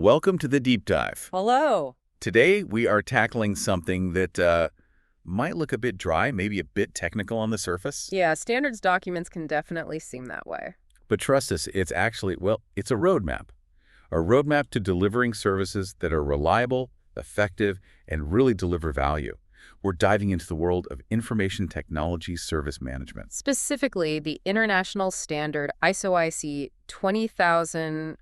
Welcome to the Deep Dive. Hello. Today, we are tackling something that might look a bit dry, maybe a bit technical on the surface. Yeah, standards documents can definitely seem that way. But trust us, it's actually, well, it's a roadmap. A roadmap to delivering services that are reliable, effective, and really deliver value. We're diving into the world of information technology service management. Specifically, the international standard ISO/IEC 20000-1.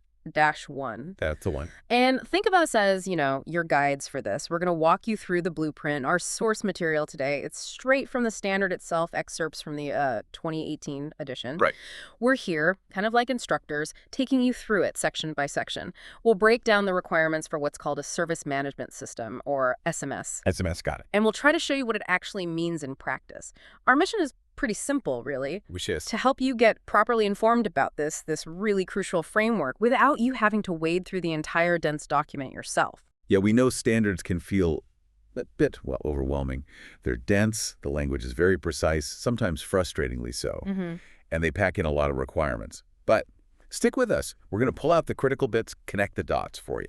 That's the one. And think of us as, your guides for this. We're going to walk you through the blueprint, our source material today. It's straight from the standard itself, excerpts from the 2018 edition. Right. We're here, kind of like instructors, taking you through it section by section. We'll break down the requirements for what's called a service management system, or SMS. SMS, got it. And we'll try to show you what it actually means in practice. Our mission is pretty simple, really. Which is? To help you get properly informed about this really crucial framework without you having to wade through the entire dense document yourself. Yeah, we know standards can feel a bit, well, overwhelming. They're dense, the language is very precise, sometimes frustratingly so, and they pack in a lot of requirements. But stick with us. We're going to pull out the critical bits, connect the dots for you.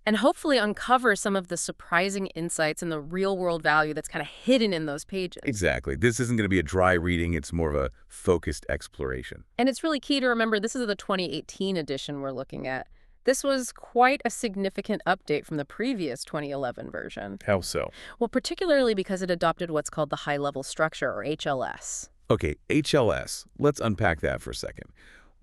And hopefully uncover some of the surprising insights and the real-world value that's kind of hidden in those pages. Exactly. This isn't going to be a dry reading. It's more of a focused exploration. And it's really key to remember this is the 2018 edition we're looking at. This was quite a significant update from the previous 2011 version. How so? Well, particularly because it adopted what's called the high-level structure, or HLS. Okay, HLS. Let's unpack that for a second.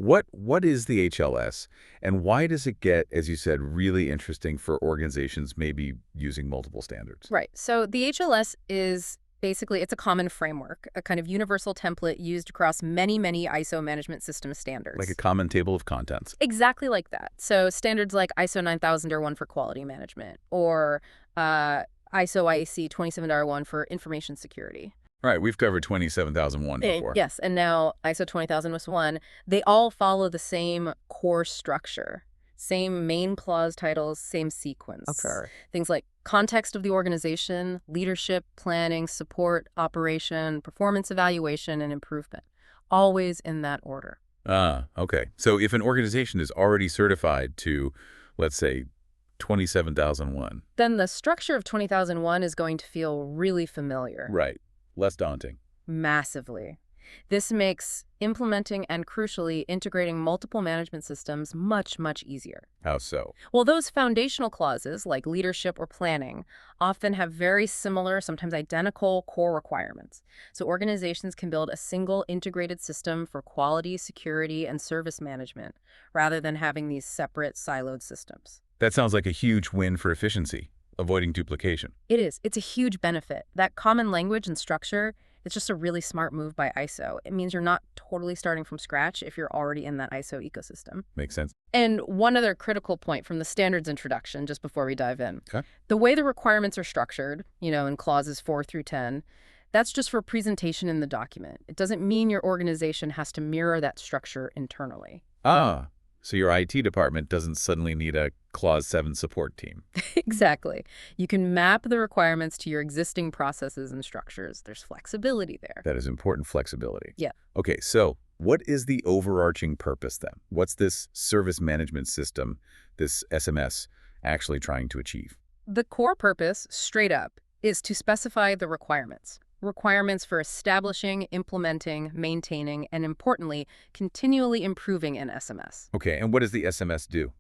What is the HLS, and why does it get, as you said, really interesting for organizations maybe using multiple standards? Right. So the HLS is basically, it's a common framework, a kind of universal template used across many, many ISO management system standards. Like a common table of contents. Exactly like that. So standards like ISO 9000 are one for quality management, or ISO/IEC 27001 for information security. Right, we've covered 27001 before. Yes, and now ISO 20001. They all follow the same core structure, same main clause titles, same sequence. Okay. Things like context of the organization, leadership, planning, support, operation, performance evaluation, and improvement. Always in that order. Okay. So if an organization is already certified to, let's say, 27001. Then the structure of 20001 is going to feel really familiar. Right. Less daunting. Massively. This makes implementing and, crucially, integrating multiple management systems much, much easier. How so? Well, those foundational clauses, like leadership or planning, often have very similar, sometimes identical core requirements. So organizations can build a single integrated system for quality, security, and service management, rather than having these separate siloed systems. That sounds like a huge win for efficiency. Avoiding duplication. It is. It's a huge benefit. That common language and structure, it's just a really smart move by ISO. It means you're not totally starting from scratch if you're already in that ISO ecosystem. Makes sense. And one other critical point from the standards introduction, just before we dive in. Okay. The way the requirements are structured, in clauses 4 through 10, that's just for presentation in the document. It doesn't mean your organization has to mirror that structure internally. So your IT department doesn't suddenly need a Clause 7 support team. Exactly. You can map the requirements to your existing processes and structures. There's flexibility there. That is important flexibility. Yeah. Okay, so what is the overarching purpose then? What's this service management system, this SMS, actually trying to achieve? The core purpose, straight up, is to specify the requirements. Requirements for establishing, implementing, maintaining, and importantly, continually improving an SMS. Okay, and what does the SMS do?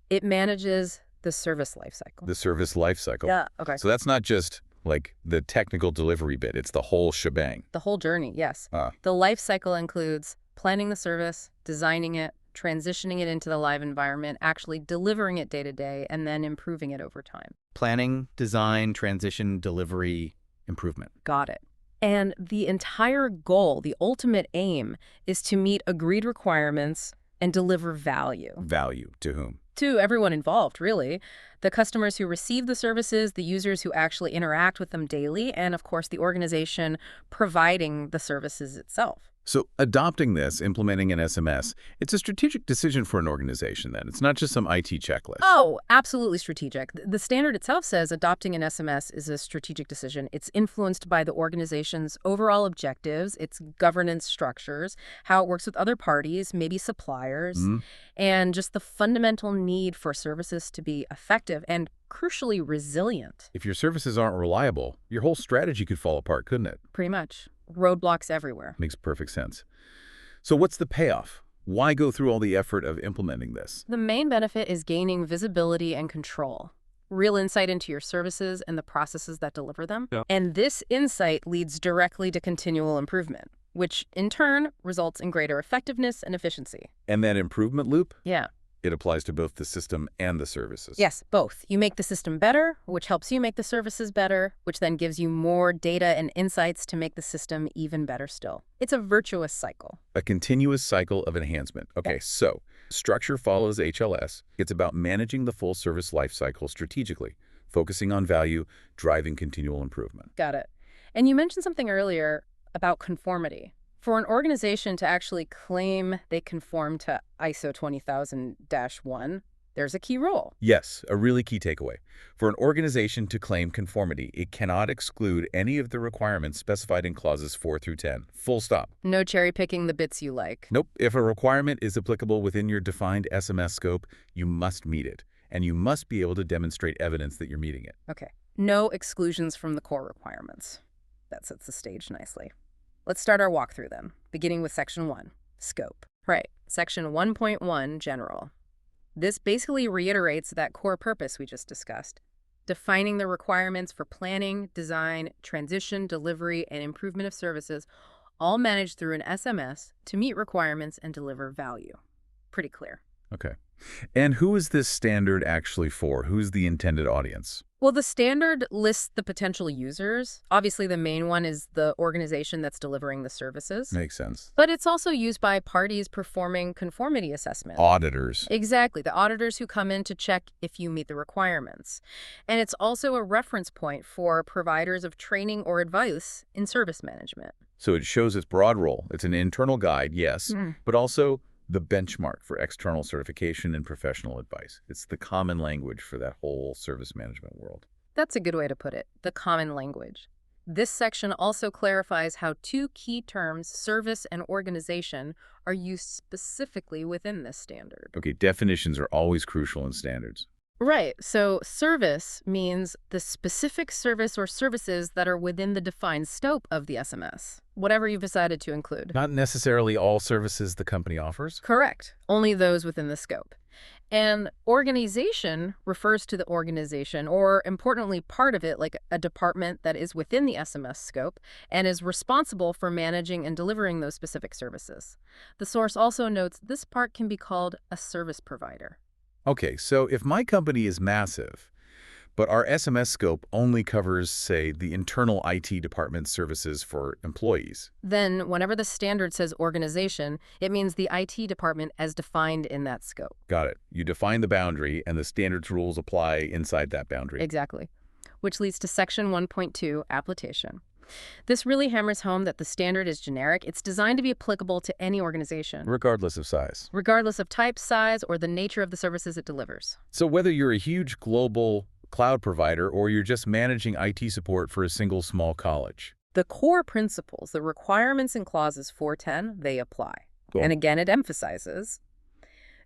It manages the service lifecycle. The service lifecycle? Yeah, okay. So that's not just like the technical delivery bit, it's the whole shebang. The whole journey, yes. The lifecycle includes planning the service, designing it, transitioning it into the live environment, actually delivering it day to day, and then improving it over time. Planning, design, transition, delivery, improvement. Got it. And the entire goal, the ultimate aim, is to meet agreed requirements and deliver value. Value to whom? To everyone involved, really. The customers who receive the services, the users who actually interact with them daily, and of course the organization providing the services itself. So adopting this, implementing an SMS, it's a strategic decision for an organization then. It's not just some IT checklist. Oh, absolutely strategic. The standard itself says adopting an SMS is a strategic decision. It's influenced by the organization's overall objectives, its governance structures, how it works with other parties, maybe suppliers, and just the fundamental need for services to be effective and, crucially, resilient. If your services aren't reliable, your whole strategy could fall apart, couldn't it? Pretty much. Roadblocks everywhere. Makes perfect sense. So what's the payoff? Why go through all the effort of implementing this? The main benefit is gaining visibility and control, real insight into your services and the processes that deliver them. Yeah. And this insight leads directly to continual improvement, which in turn results in greater effectiveness and efficiency. And that improvement loop? Yeah. It applies to both the system and the services. Yes, both. You make the system better, which helps you make the services better, which then gives you more data and insights to make the system even better still. It's a virtuous cycle. A continuous cycle of enhancement. Okay, so structure follows HLS. It's about managing the full service lifecycle strategically, focusing on value, driving continual improvement. Got it. And you mentioned something earlier about conformity. For an organization to actually claim they conform to ISO 20000-1, there's a key rule. Yes, a really key takeaway. For an organization to claim conformity, it cannot exclude any of the requirements specified in clauses 4 through 10. Full stop. No cherry-picking the bits you like. Nope. If a requirement is applicable within your defined SMS scope, you must meet it. And you must be able to demonstrate evidence that you're meeting it. Okay. No exclusions from the core requirements. That sets the stage nicely. Let's start our walkthrough then, beginning with Section 1, Scope. Right, Section 1.1, General. This basically reiterates that core purpose we just discussed, defining the requirements for planning, design, transition, delivery, and improvement of services, all managed through an SMS to meet requirements and deliver value. Pretty clear. Okay. And who is this standard actually for? Who's the intended audience? Well, the standard lists the potential users. Obviously, the main one is the organization that's delivering the services. Makes sense. But it's also used by parties performing conformity assessment. Auditors. Exactly, the auditors who come in to check if you meet the requirements. And it's also a reference point for providers of training or advice in service management. So it shows its broad role. It's an internal guide, yes, but also the benchmark for external certification and professional advice. It's the common language for that whole service management world. That's a good way to put it, the common language. This section also clarifies how two key terms, service and organization, are used specifically within this standard. Okay, definitions are always crucial in standards. Right. So service means the specific service or services that are within the defined scope of the SMS, whatever you've decided to include. Not necessarily all services the company offers. Correct. Only those within the scope. And organization refers to the organization, or importantly, part of it, like a department that is within the SMS scope and is responsible for managing and delivering those specific services. The source also notes this part can be called a service provider. Okay, so if my company is massive, but our SMS scope only covers, say, the internal IT department services for employees. Then whenever the standard says organization, it means the IT department as defined in that scope. Got it. You define the boundary, and the standards rules apply inside that boundary. Exactly. Which leads to Section 1.2, Application. This really hammers home that the standard is generic. It's designed to be applicable to any organization, Regardless of size. regardless of type, size, or the nature of the services it delivers. So whether you're a huge global cloud provider or you're just managing IT support for a single small college. The core principles, the requirements in clauses 410, they apply. Cool. And again, it emphasizes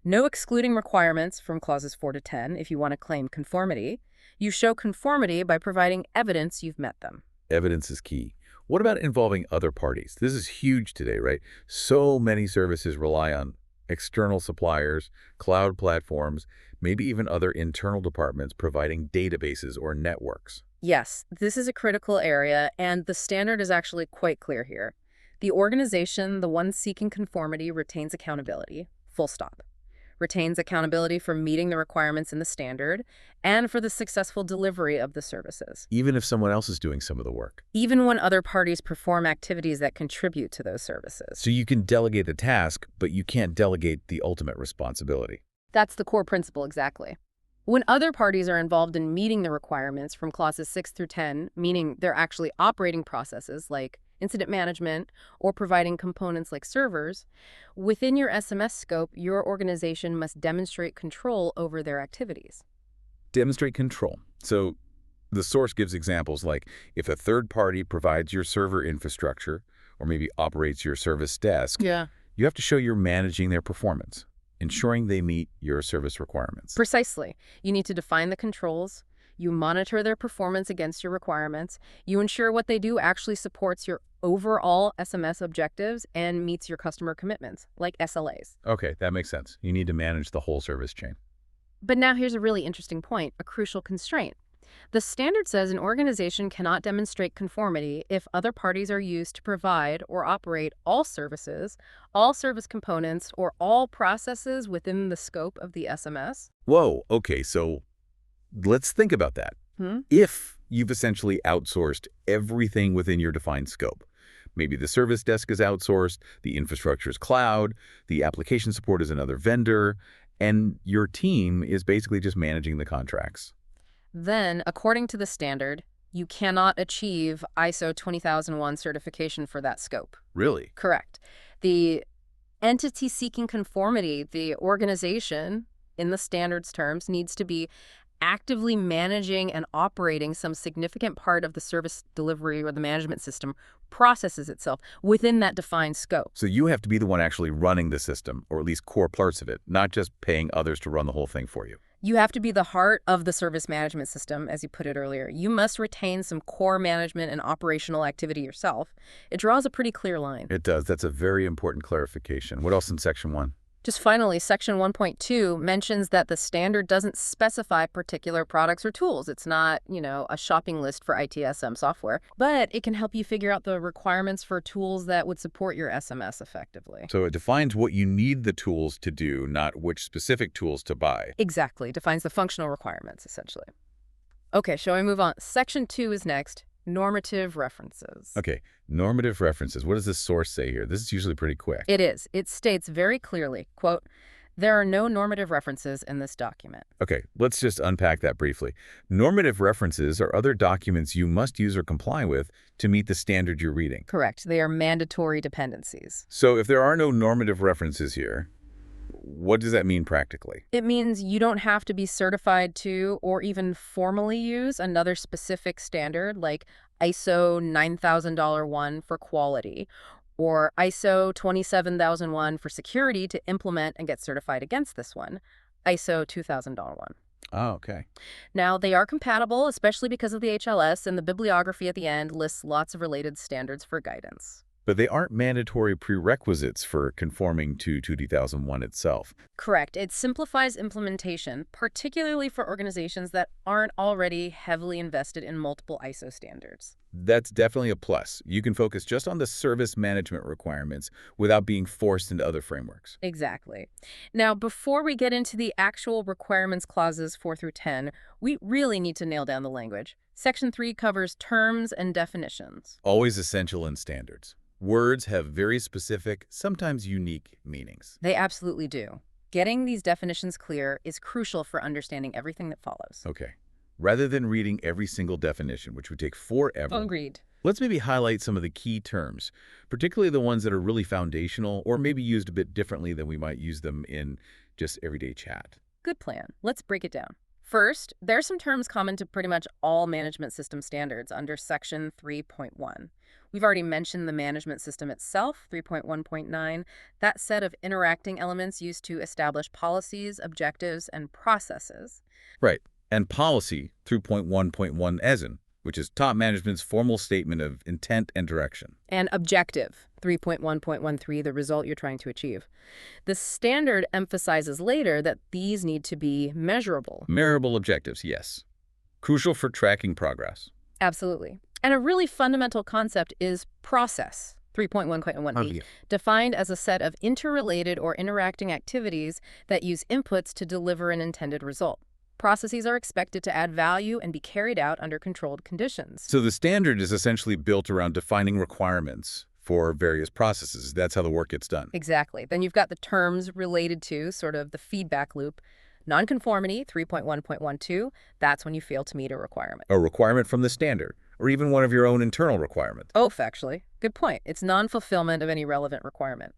no excluding requirements from clauses 4 to 10 if you want to claim conformity. You show conformity by providing evidence you've met them. Evidence is key. What about involving other parties? This is huge today, right? So many services rely on external suppliers, cloud platforms, maybe even other internal departments providing databases or networks. Yes, this is a critical area, and the standard is actually quite clear here. The organization, the one seeking conformity, retains accountability, full stop. Retains accountability for meeting the requirements in the standard and for the successful delivery of the services, Even if someone else is doing some of the work. even when other parties perform activities that contribute to those services. So you can delegate the task, but you can't delegate the ultimate responsibility. That's the core principle exactly. When other parties are involved in meeting the requirements from clauses 6 through 10, meaning they're actually operating processes like incident management, or providing components like servers, within your SMS scope, your organization must demonstrate control over their activities. Demonstrate control. So the source gives examples like if a third party provides your server infrastructure or maybe operates your service desk, Yeah. you have to show you're managing their performance, ensuring they meet your service requirements. Precisely. You need to define the controls. You monitor their performance against your requirements. You ensure what they do actually supports your overall SMS objectives and meets your customer commitments, like SLAs. Okay, that makes sense. You need to manage the whole service chain. But now here's a really interesting point, a crucial constraint. The standard says an organization cannot demonstrate conformity if other parties are used to provide or operate all services, all service components, or all processes within the scope of the SMS. Whoa, okay, so let's think about that. If you've essentially outsourced everything within your defined scope, maybe the service desk is outsourced, the infrastructure is cloud, the application support is another vendor, and your team is basically just managing the contracts. Then, according to the standard, you cannot achieve ISO 20001 certification for that scope. Really? Correct. The entity seeking conformity, the organization, in the standards terms, needs to be actively managing and operating some significant part of the service delivery or the management system processes itself within that defined scope. So you have to be the one actually running the system, or at least core parts of it, not just paying others to run the whole thing for you. You have to be the heart of the service management system, as you put it earlier. You must retain some core management and operational activity yourself. It draws a pretty clear line. It does. That's a very important clarification. What else in Section 1? Just finally, Section 1.2 mentions that the standard doesn't specify particular products or tools. It's not, a shopping list for ITSM software, but it can help you figure out the requirements for tools that would support your SMS effectively. So it defines what you need the tools to do, not which specific tools to buy. Exactly. Defines the functional requirements, essentially. Okay, shall we move on? Section 2 is next. Normative references. Okay, normative references. What does this source say here? This is usually pretty quick. It is. It states very clearly, quote, "There are no normative references in this document." Okay, let's just unpack that briefly. Normative references are other documents you must use or comply with to meet the standard you're reading. Correct. They are mandatory dependencies. So if there are no normative references here, what does that mean practically? It means you don't have to be certified to or even formally use another specific standard like ISO 9001 for quality or ISO 27001 for security to implement and get certified against this one, ISO 2001. Oh, okay. Now, they are compatible, especially because of the HLS, and the bibliography at the end lists lots of related standards for guidance. But they aren't mandatory prerequisites for conforming to 2001 itself. Correct. It simplifies implementation, particularly for organizations that aren't already heavily invested in multiple ISO standards. That's definitely a plus. You can focus just on the service management requirements without being forced into other frameworks. Exactly. Now, before we get into the actual requirements clauses 4 through 10, we really need to nail down the language. Section 3 covers terms and definitions. Always essential in standards. Words have very specific, sometimes unique meanings. They absolutely do. Getting these definitions clear is crucial for understanding everything that follows. Okay. Rather than reading every single definition, which would take forever, Agreed. let's maybe highlight some of the key terms, particularly the ones that are really foundational or maybe used a bit differently than we might use them in just everyday chat. Good plan. Let's break it down. First, there are some terms common to pretty much all management system standards under Section 3.1. We've already mentioned the management system itself, 3.1.9, that set of interacting elements used to establish policies, objectives, and processes. Right. And policy, 3.1.1 as in, which is top management's formal statement of intent and direction. And objective, 3.1.13, the result you're trying to achieve. The standard emphasizes later that these need to be measurable. Measurable objectives, yes. Crucial for tracking progress. Absolutely. And a really fundamental concept is process, 3.1.1b, defined as a set of interrelated or interacting activities that use inputs to deliver an intended result. Processes are expected to add value and be carried out under controlled conditions. So the standard is essentially built around defining requirements for various processes. That's how the work gets done. Exactly. Then you've got the terms related to sort of the feedback loop. Nonconformity, 3.1.12, that's when you fail to meet a requirement. A requirement from the standard, or even one of your own internal requirements. Oh, factually. Good point. It's non-fulfillment of any relevant requirement.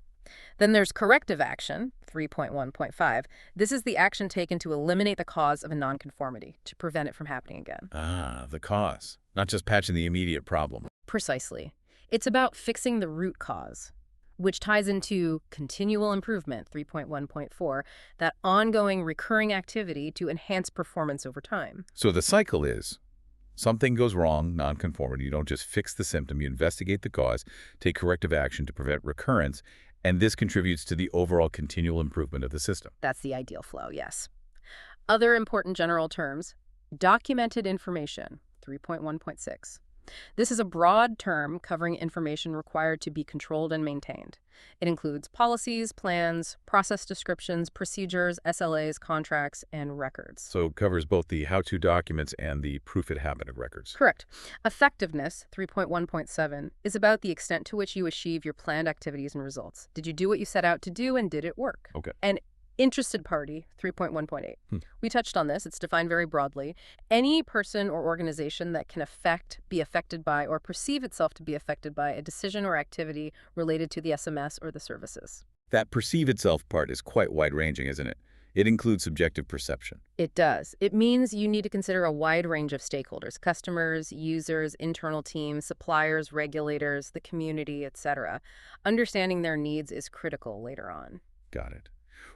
Then there's corrective action, 3.1.5. This is the action taken to eliminate the cause of a nonconformity, to prevent it from happening again. Ah, the cause, not just patching the immediate problem. Precisely. It's about fixing the root cause, which ties into continual improvement, 3.1.4, that ongoing recurring activity to enhance performance over time. So the cycle is, something goes wrong, nonconformity. You don't just fix the symptom, you investigate the cause, take corrective action to prevent recurrence, and this contributes to the overall continual improvement of the system. That's the ideal flow, yes. Other important general terms, documented information, 3.1.6. This is a broad term covering information required to be controlled and maintained. It includes policies, plans, process descriptions, procedures, SLAs, contracts, and records. So it covers both the how-to documents and the proof-it-happened records. Correct. Effectiveness, 3.1.7, is about the extent to which you achieve your planned activities and results. Did you do what you set out to do, and did it work? Okay. And interested party, 3.1.8. We touched on this. It's defined very broadly. Any person or organization that can be affected by, or perceive itself to be affected by a decision or activity related to the SMS or the services. That perceive itself part is quite wide-ranging, isn't it? It includes subjective perception. It does. It means you need to consider a wide range of stakeholders, customers, users, internal teams, suppliers, regulators, the community, etc. Understanding their needs is critical later on. Got it.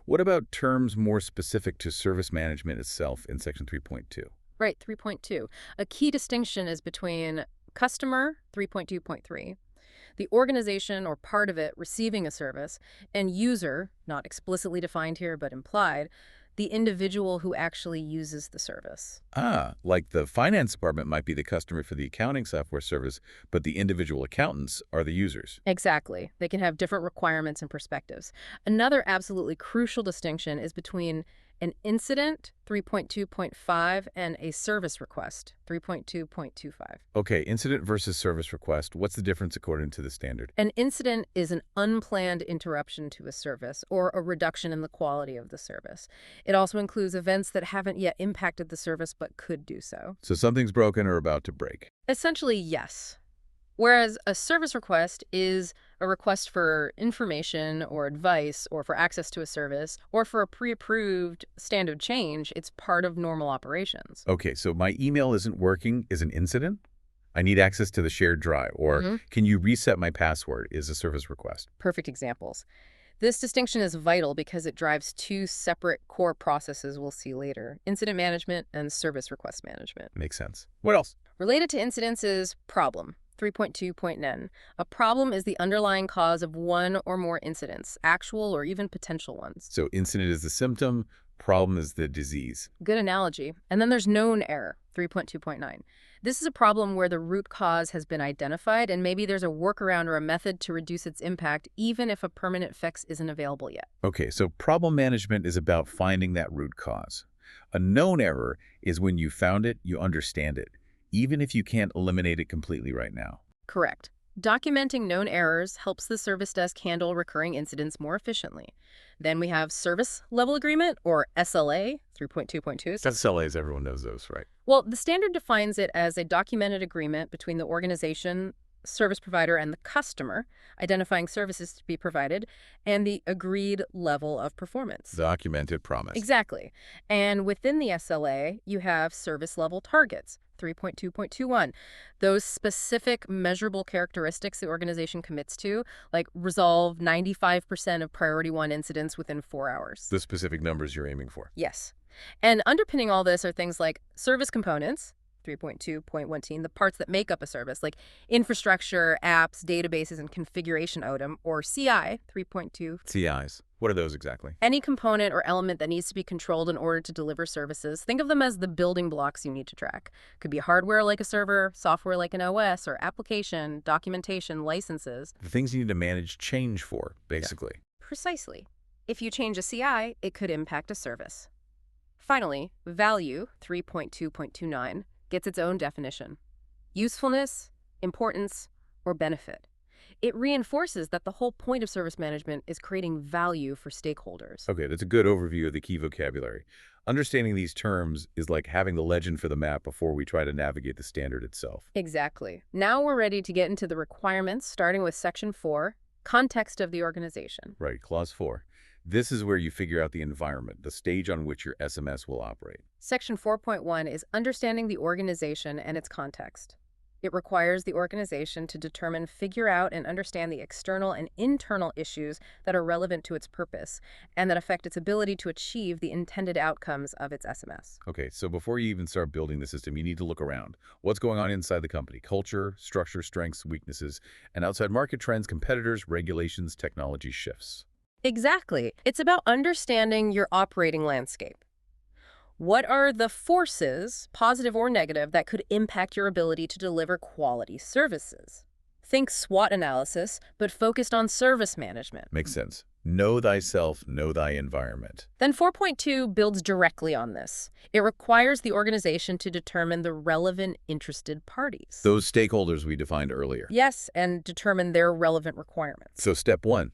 What about terms more specific to service management itself in Section 3.2? Right, 3.2. A key distinction is between customer, 3.2.3, the organization or part of it receiving a service, and user, not explicitly defined here but implied, the individual who actually uses the service. Ah, like the finance department might be the customer for the accounting software service, but the individual accountants are the users. Exactly. They can have different requirements and perspectives. Another absolutely crucial distinction is between an incident, 3.2.5, and a service request, 3.2.25. Okay, incident versus service request. What's the difference according to the standard? An incident is an unplanned interruption to a service or a reduction in the quality of the service. It also includes events that haven't yet impacted the service but could do so. So something's broken or about to break. Essentially, yes. Whereas a service request is a request for information or advice or for access to a service or for a pre-approved standard change, it's part of normal operations. Okay, so my email isn't working is an incident? I need access to the shared drive, or can you reset my password is a service request. Perfect examples. This distinction is vital because it drives two separate core processes we'll see later, incident management and service request management. Makes sense. What else? Related to incidents is problem. 3.2.9. A problem is the underlying cause of one or more incidents, actual or even potential ones. So incident is the symptom, problem is the disease. Good analogy. And then there's known error, 3.2.9. This is a problem where the root cause has been identified and maybe there's a workaround or a method to reduce its impact even if a permanent fix isn't available yet. Okay, so problem management is about finding that root cause. A known error is when you found it, you understand it, even if you can't eliminate it completely right now. Correct. Documenting known errors helps the service desk handle recurring incidents more efficiently. Then we have service level agreement, or SLA, 3.2.2. SLAs, everyone knows those, right? Well, the standard defines it as a documented agreement between the organization, service provider, and the customer, identifying services to be provided, and the agreed level of performance. Documented promise. Exactly. And within the SLA, you have service level targets, 3.2.21. Those specific measurable characteristics the organization commits to, like resolve 95% of priority 1 incidents within 4 hours. The specific numbers you're aiming for. Yes. And underpinning all this are things like service components, 3.2.1, the parts that make up a service, like infrastructure, apps, databases, and configuration item, or CI, 3.2. CIs. What are those exactly? Any component or element that needs to be controlled in order to deliver services. Think of them as the building blocks you need to track. Could be hardware like a server, software like an OS, or application, documentation, licenses. The things you need to manage change for, basically. Yeah. Precisely. If you change a CI, it could impact a service. Finally, value, 3.2.29, gets its own definition. Usefulness, importance, or benefit. It reinforces that the whole point of service management is creating value for stakeholders. Okay, that's a good overview of the key vocabulary. Understanding these terms is like having the legend for the map before we try to navigate the standard itself. Exactly. Now we're ready to get into the requirements, starting with Section 4, Context of the Organization. Right, Clause 4. This is where you figure out the environment, the stage on which your SMS will operate. Section 4.1 is Understanding the Organization and its Context. It requires the organization to determine, figure out, and understand the external and internal issues that are relevant to its purpose and that affect its ability to achieve the intended outcomes of its SMS. Okay, so before you even start building the system, you need to look around. What's going on inside the company? Culture, structure, strengths, weaknesses, and outside market trends, competitors, regulations, technology shifts. Exactly. It's about understanding your operating landscape. What are the forces, positive or negative, that could impact your ability to deliver quality services? Think SWOT analysis, but focused on service management. Makes sense. Know thyself, know thy environment. Then 4.2 builds directly on this. It requires the organization to determine the relevant interested parties. Those stakeholders we defined earlier. Yes, and determine their relevant requirements. So step 1.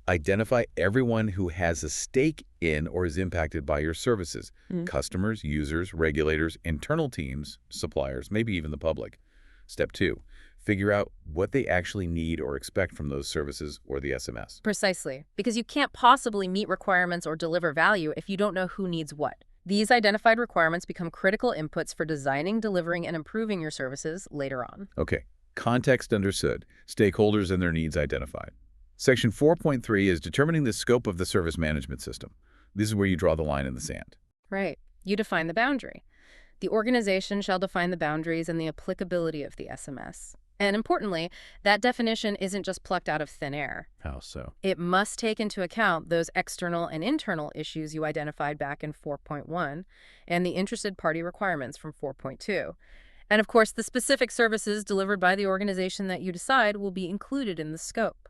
Identify everyone who has a stake in or is impacted by your services. Customers, users, regulators, internal teams, suppliers, maybe even the public. Step 2. Figure out what they actually need or expect from those services or the SMS. Precisely, because you can't possibly meet requirements or deliver value if you don't know who needs what. These identified requirements become critical inputs for designing, delivering, and improving your services later on. Okay, context understood, stakeholders and their needs identified. Section 4.3 is determining the scope of the service management system. This is where you draw the line in the sand. Right. You define the boundary. The organization shall define the boundaries and the applicability of the SMS. And importantly, that definition isn't just plucked out of thin air. How so? It must take into account those external and internal issues you identified back in 4.1 and the interested party requirements from 4.2. And of course, the specific services delivered by the organization that you decide will be included in the scope.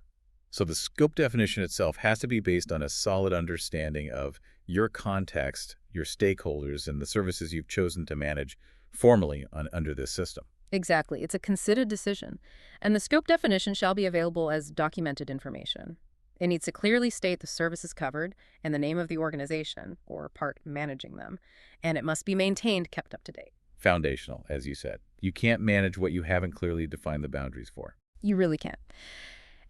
So the scope definition itself has to be based on a solid understanding of your context, your stakeholders, and the services you've chosen to manage formally under this system. Exactly. It's a considered decision. And the scope definition shall be available as documented information. It needs to clearly state the services covered and the name of the organization, or part managing them. And it must be maintained, kept up to date. Foundational, as you said. You can't manage what you haven't clearly defined the boundaries for. You really can't.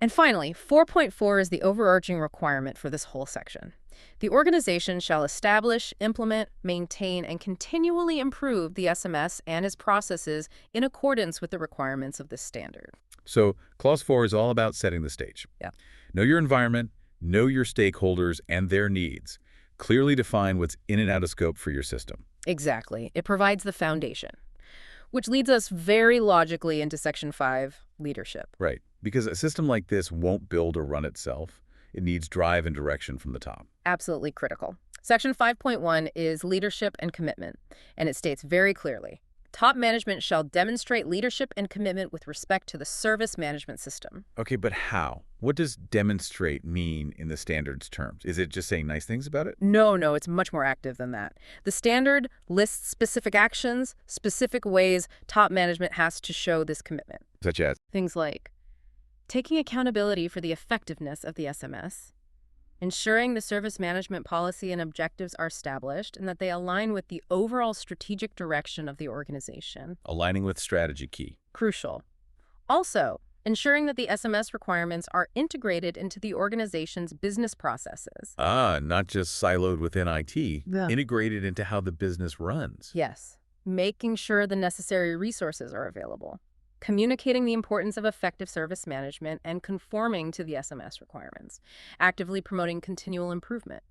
And finally, 4.4 is the overarching requirement for this whole section. The organization shall establish, implement, maintain, and continually improve the SMS and its processes in accordance with the requirements of this standard. So Clause 4 is all about setting the stage. Yeah. Know your environment, know your stakeholders and their needs. Clearly define what's in and out of scope for your system. Exactly. It provides the foundation, which leads us very logically into Section 5, leadership. Right. Because a system like this won't build or run itself. It needs drive and direction from the top. Absolutely critical. Section 5.1 is leadership and commitment, and it states very clearly, top management shall demonstrate leadership and commitment with respect to the service management system. Okay, but how? What does demonstrate mean in the standards terms? Is it just saying nice things about it? No, it's much more active than that. The standard lists specific actions, specific ways top management has to show this commitment. Such as? Things like taking accountability for the effectiveness of the SMS, ensuring the service management policy and objectives are established and that they align with the overall strategic direction of the organization. Aligning with strategy key. Crucial. Also, ensuring that the SMS requirements are integrated into the organization's business processes. Not just siloed within IT, integrated into how the business runs. Yes. Making sure the necessary resources are available. Communicating the importance of effective service management and conforming to the SMS requirements, actively promoting continual improvement,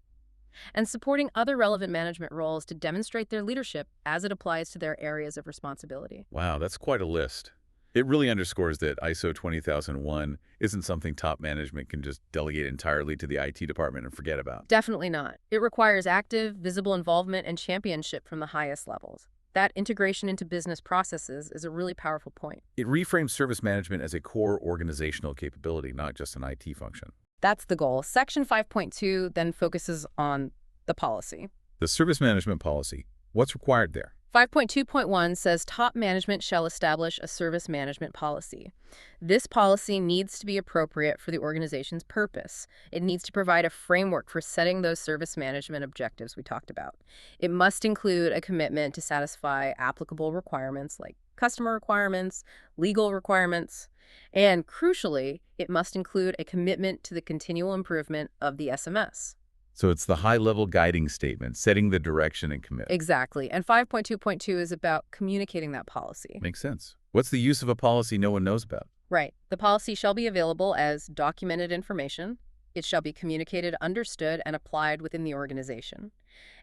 and supporting other relevant management roles to demonstrate their leadership as it applies to their areas of responsibility. Wow, that's quite a list. It really underscores that ISO 20001 isn't something top management can just delegate entirely to the IT department and forget about. Definitely not. It requires active, visible involvement and championship from the highest levels. That integration into business processes is a really powerful point. It reframes service management as a core organizational capability, not just an IT function. That's the goal. Section 5.2 then focuses on the policy. The service management policy. What's required there? 5.2.1 says top management shall establish a service management policy. This policy needs to be appropriate for the organization's purpose. It needs to provide a framework for setting those service management objectives we talked about. It must include a commitment to satisfy applicable requirements like customer requirements, legal requirements, and crucially, it must include a commitment to the continual improvement of the SMS. So it's the high-level guiding statement, setting the direction and commitment. Exactly. And 5.2.2 is about communicating that policy. Makes sense. What's the use of a policy no one knows about? Right. The policy shall be available as documented information. It shall be communicated, understood, and applied within the organization.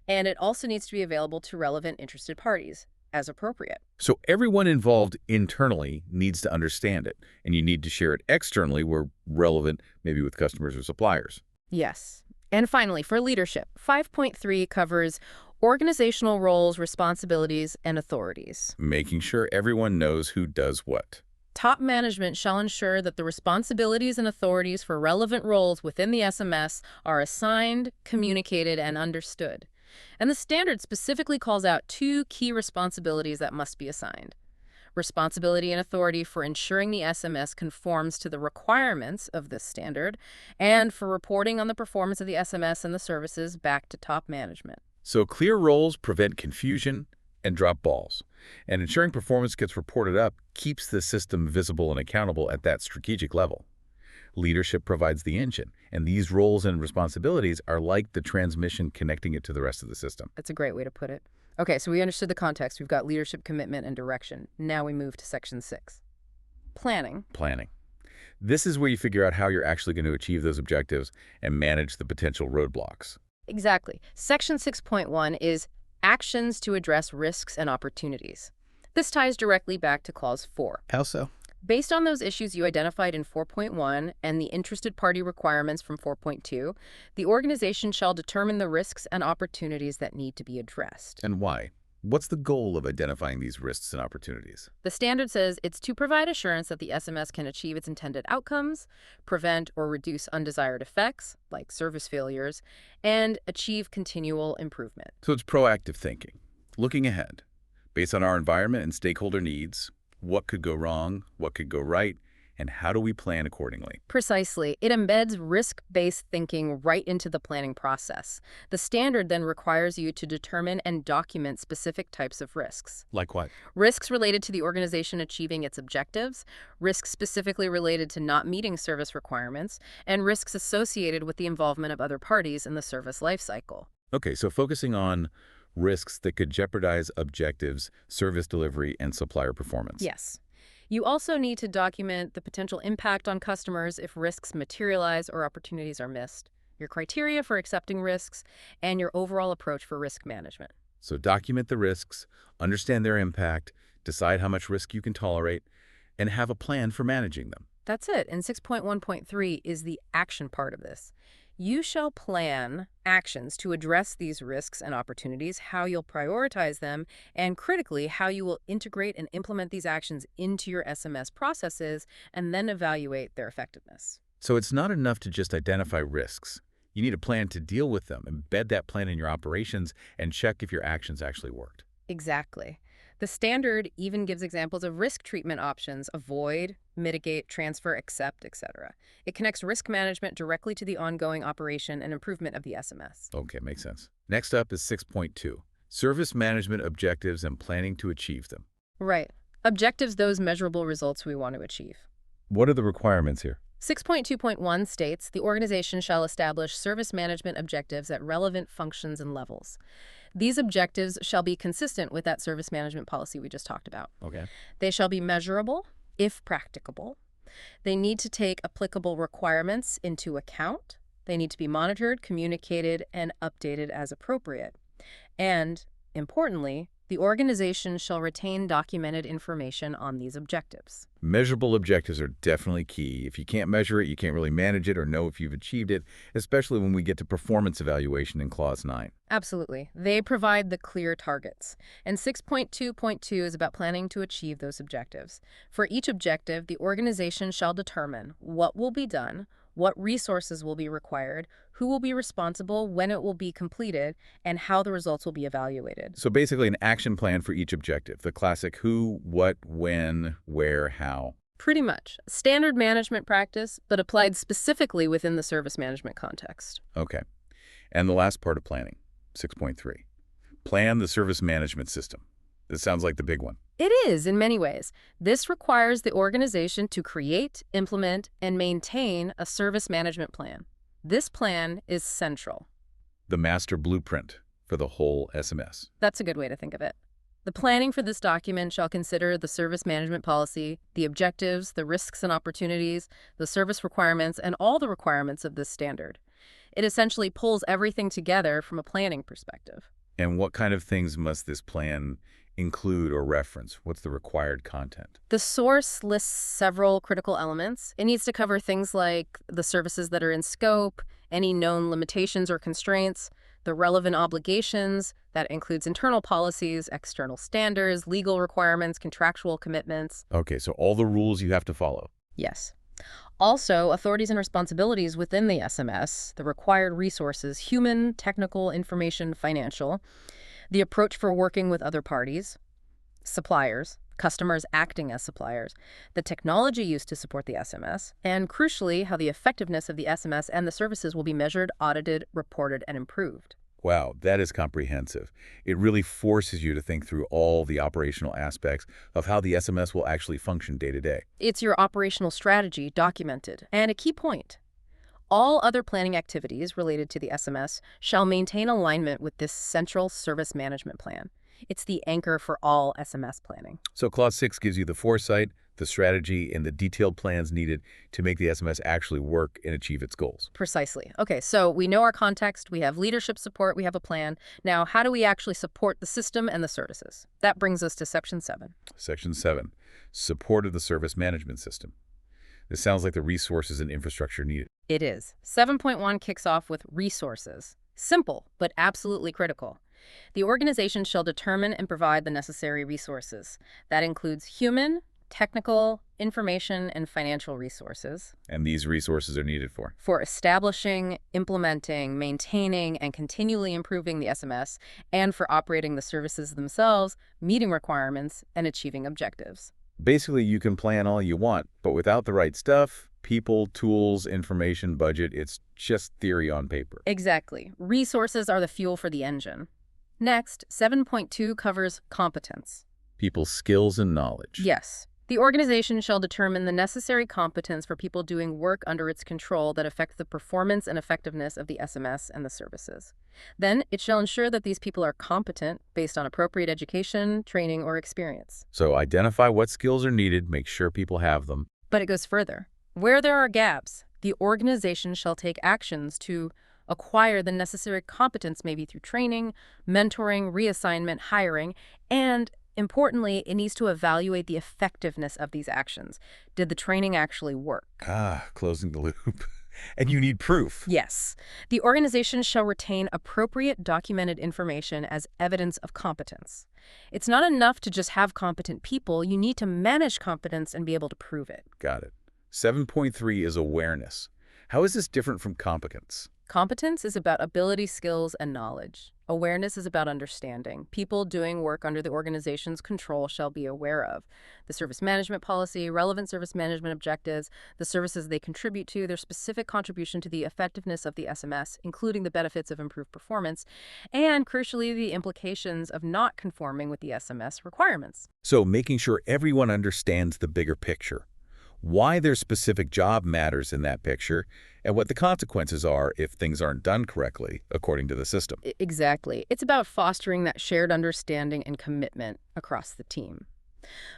And it also needs to be available to relevant interested parties as appropriate. So everyone involved internally needs to understand it, and you need to share it externally where relevant, maybe with customers or suppliers. Yes. And finally, for leadership, 5.3 covers organizational roles, responsibilities, and authorities. Making sure everyone knows who does what. Top management shall ensure that the responsibilities and authorities for relevant roles within the SMS are assigned, communicated, and understood. And the standard specifically calls out two key responsibilities that must be assigned. Responsibility and authority for ensuring the SMS conforms to the requirements of this standard, and for reporting on the performance of the SMS and the services back to top management. So clear roles prevent confusion and drop balls. And ensuring performance gets reported up keeps the system visible and accountable at that strategic level. Leadership provides the engine, and these roles and responsibilities are like the transmission connecting it to the rest of the system. That's a great way to put it. Okay, so we understood the context. We've got leadership, commitment, and direction. Now we move to Section 6. Planning. Planning. This is where you figure out how you're actually going to achieve those objectives and manage the potential roadblocks. Exactly. Section 6.1 is actions to address risks and opportunities. This ties directly back to Clause 4. How so? Based on those issues you identified in 4.1 and the interested party requirements from 4.2, the organization shall determine the risks and opportunities that need to be addressed. And why? What's the goal of identifying these risks and opportunities? The standard says it's to provide assurance that the SMS can achieve its intended outcomes, prevent or reduce undesired effects, like service failures, and achieve continual improvement. So it's proactive thinking, looking ahead, based on our environment and stakeholder needs. What could go wrong, what could go right, and how do we plan accordingly? Precisely. It embeds risk-based thinking right into the planning process. The standard then requires you to determine and document specific types of risks. Like what? Risks related to the organization achieving its objectives, risks specifically related to not meeting service requirements, and risks associated with the involvement of other parties in the service lifecycle. Okay, so focusing on risks that could jeopardize objectives, service delivery, and supplier performance. Yes. You also need to document the potential impact on customers if risks materialize or opportunities are missed, your criteria for accepting risks, and your overall approach for risk management. So document the risks, understand their impact, decide how much risk you can tolerate, and have a plan for managing them. That's it. And 6.1.3 is the action part of this. You shall plan actions to address these risks and opportunities, how you'll prioritize them, and critically, how you will integrate and implement these actions into your SMS processes and then evaluate their effectiveness. So it's not enough to just identify risks. You need a plan to deal with them, embed that plan in your operations, and check if your actions actually worked. Exactly. The standard even gives examples of risk treatment options: avoid, mitigate, transfer, accept, etc. It connects risk management directly to the ongoing operation and improvement of the SMS. Okay, makes sense. Next up is 6.2, service management objectives and planning to achieve them. Right. Objectives, those measurable results we want to achieve. What are the requirements here? 6.2.1 states the organization shall establish service management objectives at relevant functions and levels. These objectives shall be consistent with that service management policy we just talked about. Okay. They shall be measurable, if practicable. They need to take applicable requirements into account. They need to be monitored, communicated, and updated as appropriate. And, importantly, the organization shall retain documented information on these objectives. Measurable objectives are definitely key. If you can't measure it, you can't really manage it or know if you've achieved it, especially when we get to performance evaluation in Clause 9. Absolutely. They provide the clear targets. And 6.2.2 is about planning to achieve those objectives. For each objective, the organization shall determine what will be done, what resources will be required, who will be responsible, when it will be completed, and how the results will be evaluated. So basically an action plan for each objective, the classic who, what, when, where, how. Pretty much. Standard management practice, but applied specifically within the service management context. Okay. And the last part of planning, 6.3. Plan the service management system. This sounds like the big one. It is, in many ways. This requires the organization to create, implement, and maintain a service management plan. This plan is central. The master blueprint for the whole SMS. That's a good way to think of it. The planning for this document shall consider the service management policy, the objectives, the risks and opportunities, the service requirements, and all the requirements of this standard. It essentially pulls everything together from a planning perspective. And what kind of things must this plan include or reference? What's the required content? The source lists several critical elements. It needs to cover things like the services that are in scope, any known limitations or constraints, the relevant obligations. That includes internal policies, external standards, legal requirements, contractual commitments. Okay, so all the rules you have to follow. Yes. Also, authorities and responsibilities within the SMS, the required resources, human, technical, information, financial, the approach for working with other parties, suppliers, customers acting as suppliers, the technology used to support the SMS, and crucially, how the effectiveness of the SMS and the services will be measured, audited, reported, and improved. Wow, that is comprehensive. It really forces you to think through all the operational aspects of how the SMS will actually function day to day. It's your operational strategy documented. And a key point, all other planning activities related to the SMS shall maintain alignment with this central service management plan. It's the anchor for all SMS planning. So Clause 6 gives you the foresight, the strategy, and the detailed plans needed to make the SMS actually work and achieve its goals. Precisely. Okay, so we know our context, we have leadership support, we have a plan. Now, how do we actually support the system and the services? That brings us to Section 7. Section 7, support of the service management system. This sounds like the resources and infrastructure needed. It is. 7.1 kicks off with resources. Simple, but absolutely critical. The organization shall determine and provide the necessary resources. That includes human, technical, information, and financial resources. And these resources are needed For establishing, implementing, maintaining, and continually improving the SMS, and for operating the services themselves, meeting requirements, and achieving objectives. Basically, you can plan all you want, but without the right stuff, people, tools, information, budget, it's just theory on paper. Exactly. Resources are the fuel for the engine. Next, 7.2 covers competence. People's skills and knowledge. Yes. The organization shall determine the necessary competence for people doing work under its control that affect the performance and effectiveness of the SMS and the services. Then, it shall ensure that these people are competent based on appropriate education, training, or experience. So identify what skills are needed, make sure people have them. But it goes further. Where there are gaps, the organization shall take actions to acquire the necessary competence, maybe through training, mentoring, reassignment, hiring, and importantly, it needs to evaluate the effectiveness of these actions. Did the training actually work? Closing the loop. And you need proof. Yes. The organization shall retain appropriate documented information as evidence of competence. It's not enough to just have competent people. You need to manage competence and be able to prove it. Got it. 7.3 is awareness. How is this different from competence? Competence is about ability, skills, and knowledge. Awareness is about understanding. People doing work under the organization's control shall be aware of the service management policy, relevant service management objectives, the services they contribute to, their specific contribution to the effectiveness of the SMS, including the benefits of improved performance, and crucially, the implications of not conforming with the SMS requirements. So making sure everyone understands the bigger picture, why their specific job matters in that picture, and what the consequences are if things aren't done correctly, according to the system. Exactly. It's about fostering that shared understanding and commitment across the team.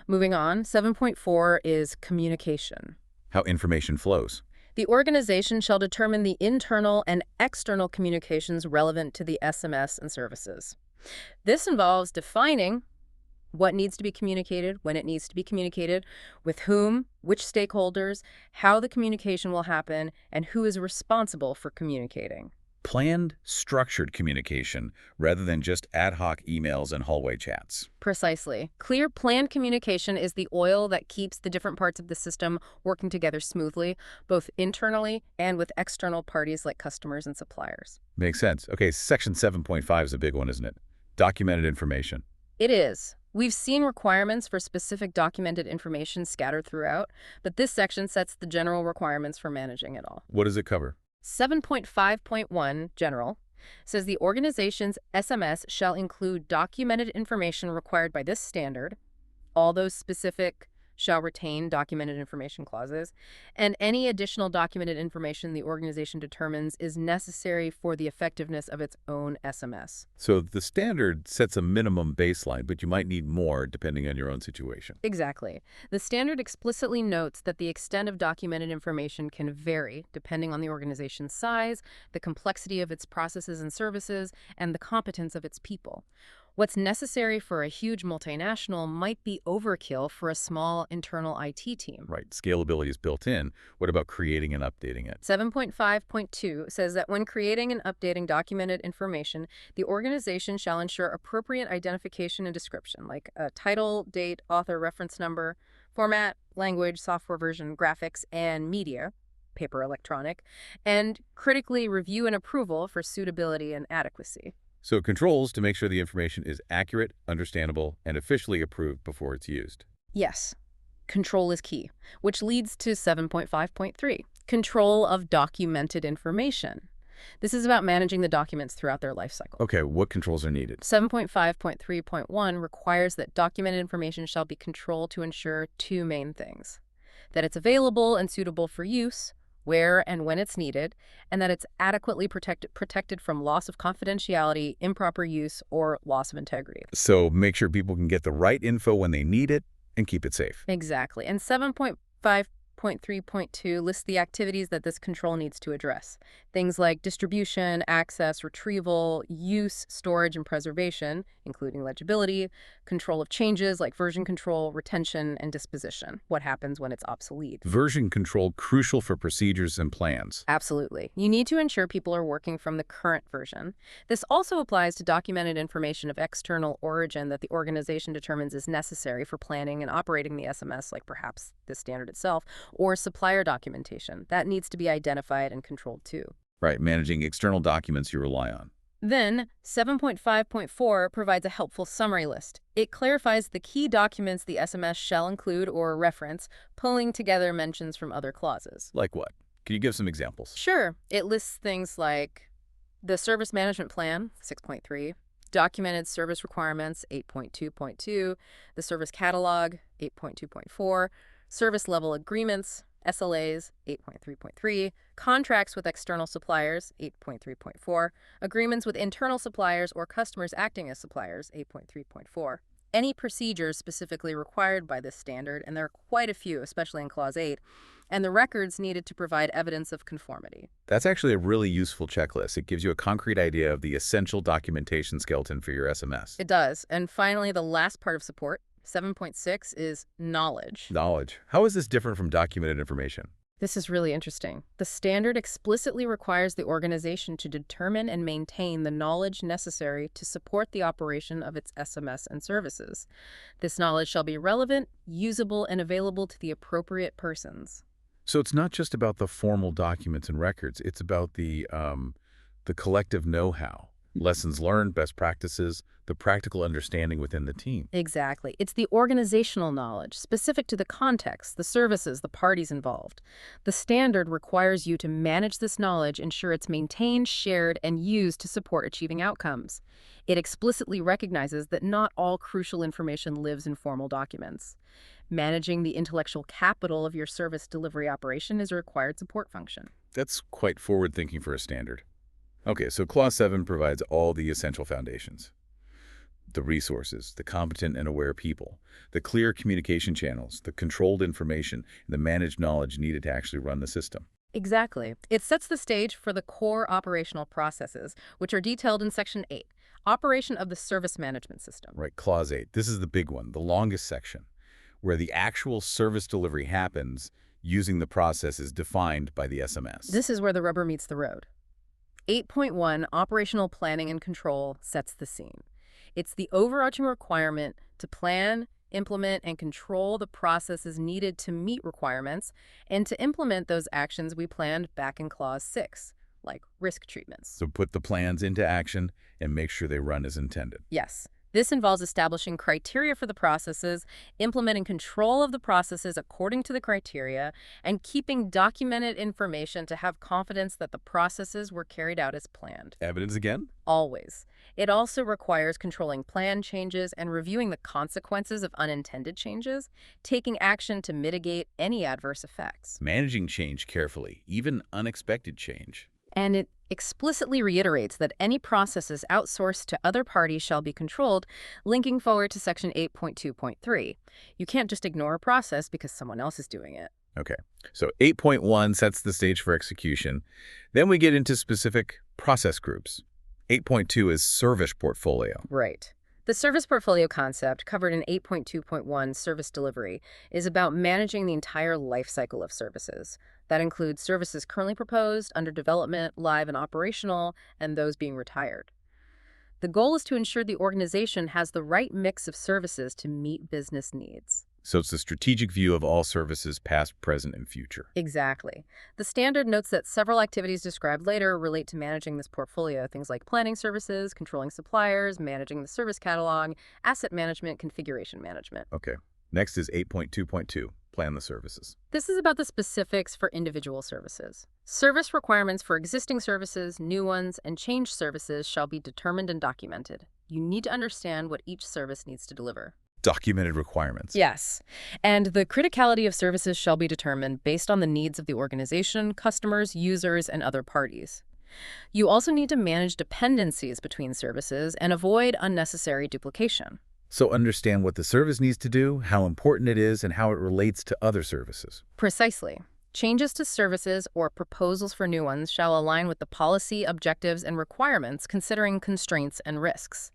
Moving on, 7.4 is communication. How information flows. The organization shall determine the internal and external communications relevant to the SMS and services. This involves defining what needs to be communicated, when it needs to be communicated, with whom, which stakeholders, how the communication will happen, and who is responsible for communicating. Planned, structured communication rather than just ad hoc emails and hallway chats. Precisely. Clear, planned communication is the oil that keeps the different parts of the system working together smoothly, both internally and with external parties like customers and suppliers. Makes sense. Okay, Section 7.5 is a big one, isn't it? Documented information. It is. We've seen requirements for specific documented information scattered throughout, but this section sets the general requirements for managing it all. What does it cover? 7.5.1, General, says the organization's SMS shall include documented information required by this standard. All those specific shall retain documented information clauses, and any additional documented information the organization determines is necessary for the effectiveness of its own SMS. So the standard sets a minimum baseline, but you might need more depending on your own situation. Exactly. The standard explicitly notes that the extent of documented information can vary depending on the organization's size, the complexity of its processes and services, and the competence of its people. What's necessary for a huge multinational might be overkill for a small internal IT team. Right. Scalability is built in. What about creating and updating it? 7.5.2 says that when creating and updating documented information, the organization shall ensure appropriate identification and description, like a title, date, author, reference number, format, language, software version, graphics, and media, paper, electronic, and critically review and approval for suitability and adequacy. So controls to make sure the information is accurate, understandable, and officially approved before it's used. Yes, control is key, which leads to 7.5.3, control of documented information. This is about managing the documents throughout their life cycle. Okay, what controls are needed? 7.5.3.1 requires that documented information shall be controlled to ensure two main things: that it's available and suitable for use, where and when it's needed, and that it's adequately protected from loss of confidentiality, improper use, or loss of integrity. So make sure people can get the right info when they need it and keep it safe. Exactly. And 7.5.3.2 lists the activities that this control needs to address. Things like distribution, access, retrieval, use, storage, and preservation, including legibility, control of changes like version control, retention, and disposition. What happens when it's obsolete? Version control crucial for procedures and plans. Absolutely. You need to ensure people are working from the current version. This also applies to documented information of external origin that the organization determines is necessary for planning and operating the SMS, like perhaps the standard itself, or supplier documentation. That needs to be identified and controlled too. Right, managing external documents you rely on. Then, 7.5.4 provides a helpful summary list. It clarifies the key documents the SMS shall include or reference, pulling together mentions from other clauses. Like what? Can you give some examples? Sure. It lists things like the Service Management Plan, 6.3, Documented Service Requirements, 8.2.2, the Service Catalog, 8.2.4, Service Level Agreements, SLAs, 8.3.3, contracts with external suppliers, 8.3.4, agreements with internal suppliers or customers acting as suppliers, 8.3.4. Any procedures specifically required by this standard, and there are quite a few, especially in Clause 8, and the records needed to provide evidence of conformity. That's actually a really useful checklist. It gives you a concrete idea of the essential documentation skeleton for your SMS. It does. And finally, the last part of support, 7.6, is knowledge. Knowledge. How is this different from documented information? This is really interesting. The standard explicitly requires the organization to determine and maintain the knowledge necessary to support the operation of its SMS and services. This knowledge shall be relevant, usable, and available to the appropriate persons. So it's not just about the formal documents and records. It's about the collective know-how, lessons learned, best practices, the practical understanding within the team. Exactly. It's the organizational knowledge, specific to the context, the services, the parties involved. The standard requires you to manage this knowledge, ensure it's maintained, shared, and used to support achieving outcomes. It explicitly recognizes that not all crucial information lives in formal documents. Managing the intellectual capital of your service delivery operation is a required support function. That's quite forward-thinking for a standard. Okay, so Clause 7 provides all the essential foundations. The resources, the competent and aware people, the clear communication channels, the controlled information, and the managed knowledge needed to actually run the system. Exactly. It sets the stage for the core operational processes, which are detailed in Section 8, Operation of the Service Management System. Right, Clause 8. This is the big one, the longest section, where the actual service delivery happens using the processes defined by the SMS. This is where the rubber meets the road. 8.1, Operational Planning and Control, sets the scene. It's the overarching requirement to plan, implement, and control the processes needed to meet requirements and to implement those actions we planned back in Clause 6, like risk treatments. So put the plans into action and make sure they run as intended. Yes. This involves establishing criteria for the processes, implementing control of the processes according to the criteria, and keeping documented information to have confidence that the processes were carried out as planned. Evidence again? Always. It also requires controlling plan changes and reviewing the consequences of unintended changes, taking action to mitigate any adverse effects. Managing change carefully, even unexpected change. And it explicitly reiterates that any processes outsourced to other parties shall be controlled, linking forward to Section 8.2.3. You can't just ignore a process because someone else is doing it. Okay, so 8.1 sets the stage for execution. Then we get into specific process groups. 8.2 is service portfolio. Right. The service portfolio concept, covered in 8.2.1 service delivery, is about managing the entire life cycle of services. That includes services currently proposed, under development, live and operational, and those being retired. The goal is to ensure the organization has the right mix of services to meet business needs. So it's a strategic view of all services, past, present, and future. Exactly. The standard notes that several activities described later relate to managing this portfolio, things like planning services, controlling suppliers, managing the service catalog, asset management, configuration management. Okay. Next is 8.2.2, plan the services. This is about the specifics for individual services. Service requirements for existing services, new ones, and changed services shall be determined and documented. You need to understand what each service needs to deliver. Documented requirements. Yes. And the criticality of services shall be determined based on the needs of the organization, customers, users, and other parties. You also need to manage dependencies between services and avoid unnecessary duplication. So understand what the service needs to do, how important it is, and how it relates to other services. Precisely. Changes to services or proposals for new ones shall align with the policy, objectives, and requirements, considering constraints and risks.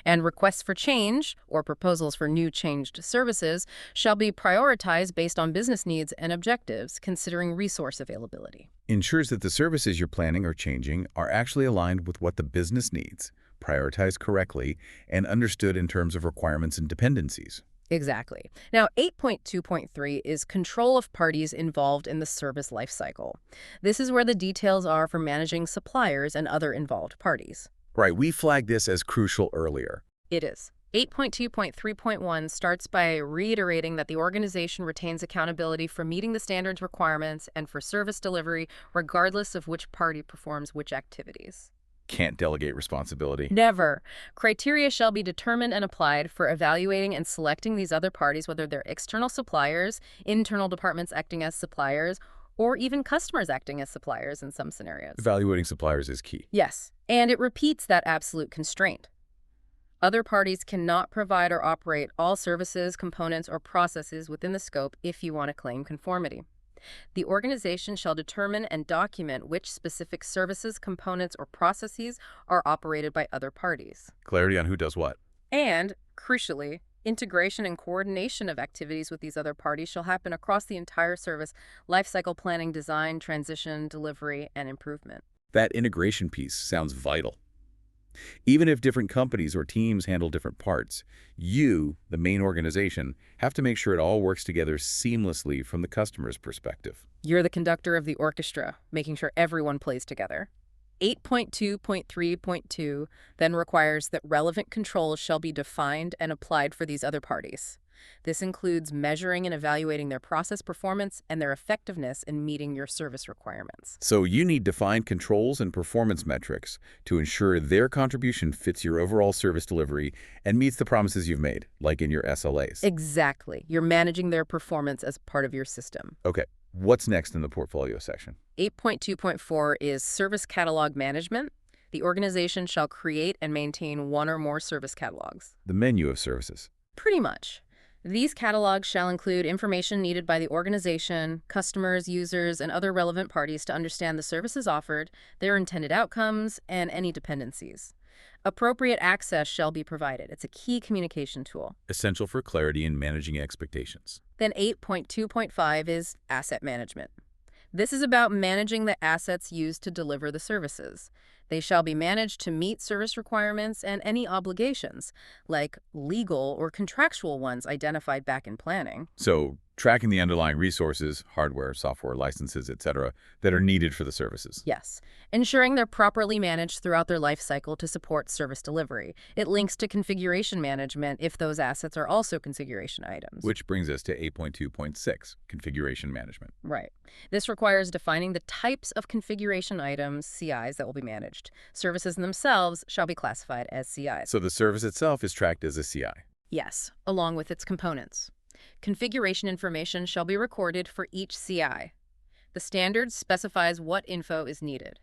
And requests for change, or proposals for new changed services, shall be prioritized based on business needs and objectives, considering resource availability. Ensures that the services you're planning or changing are actually aligned with what the business needs, prioritized correctly, and understood in terms of requirements and dependencies. Exactly. Now, 8.2.3 is control of parties involved in the service lifecycle. This is where the details are for managing suppliers and other involved parties. Right, we flagged this as crucial earlier. It is. 8.2.3.1 starts by reiterating that the organization retains accountability for meeting the standards requirements and for service delivery, regardless of which party performs which activities. Can't delegate responsibility. Never. Criteria shall be determined and applied for evaluating and selecting these other parties, whether they're external suppliers, internal departments acting as suppliers, or even customers acting as suppliers in some scenarios. Evaluating suppliers is key. Yes, and it repeats that absolute constraint. Other parties cannot provide or operate all services, components, or processes within the scope if you want to claim conformity. The organization shall determine and document which specific services, components, or processes are operated by other parties. Clarity on who does what. And, crucially, integration and coordination of activities with these other parties shall happen across the entire service, lifecycle planning, design, transition, delivery, and improvement. That integration piece sounds vital. Even if different companies or teams handle different parts, you, the main organization, have to make sure it all works together seamlessly from the customer's perspective. You're the conductor of the orchestra, making sure everyone plays together. 8.2.3.2 then requires that relevant controls shall be defined and applied for these other parties. This includes measuring and evaluating their process performance and their effectiveness in meeting your service requirements. So you need defined controls and performance metrics to ensure their contribution fits your overall service delivery and meets the promises you've made, like in your SLAs. Exactly. You're managing their performance as part of your system. Okay, what's next in the portfolio section? 8.2.4 is service catalog management. The organization shall create and maintain one or more service catalogs. The menu of services. Pretty much. These catalogs shall include information needed by the organization, customers, users, and other relevant parties to understand the services offered, their intended outcomes, and any dependencies. Appropriate access shall be provided. It's a key communication tool. Essential for clarity in managing expectations. Then 8.2.5 is asset management. This is about managing the assets used to deliver the services. They shall be managed to meet service requirements and any obligations, like legal or contractual ones identified back in planning. So tracking the underlying resources, hardware, software, licenses, etc., that are needed for the services. Yes, ensuring they're properly managed throughout their life cycle to support service delivery. It links to configuration management if those assets are also configuration items. Which brings us to 8.2.6, configuration management. Right. This requires defining the types of configuration items, CIs, that will be managed. Services themselves shall be classified as CIs. So the service itself is tracked as a CI. Yes, along with its components. Configuration information shall be recorded for each CI. The standard specifies what info is needed.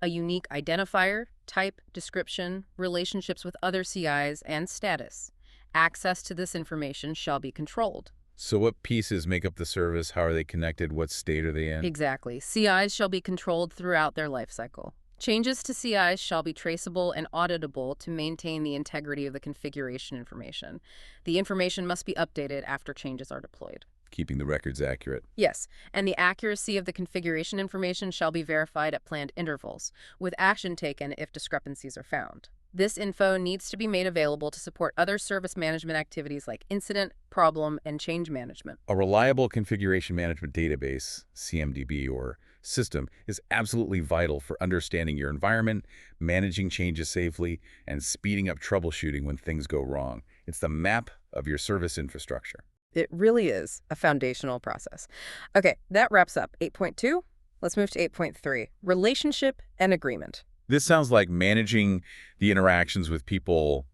A unique identifier, type, description, relationships with other CIs, and status. Access to this information shall be controlled. So what pieces make up the service? How are they connected? What state are they in? Exactly. CIs shall be controlled throughout their life cycle. Changes to CIs shall be traceable and auditable to maintain the integrity of the configuration information. The information must be updated after changes are deployed. Keeping the records accurate. Yes, and the accuracy of the configuration information shall be verified at planned intervals, with action taken if discrepancies are found. This info needs to be made available to support other service management activities like incident, problem, and change management. A reliable configuration management database, CMDB or system, is absolutely vital for understanding your environment, managing changes safely, and speeding up troubleshooting when things go wrong. It's the map of your service infrastructure. It really is a foundational process. Okay, that wraps up 8.2. Let's move to 8.3, relationship and agreement. This sounds like managing the interactions with people,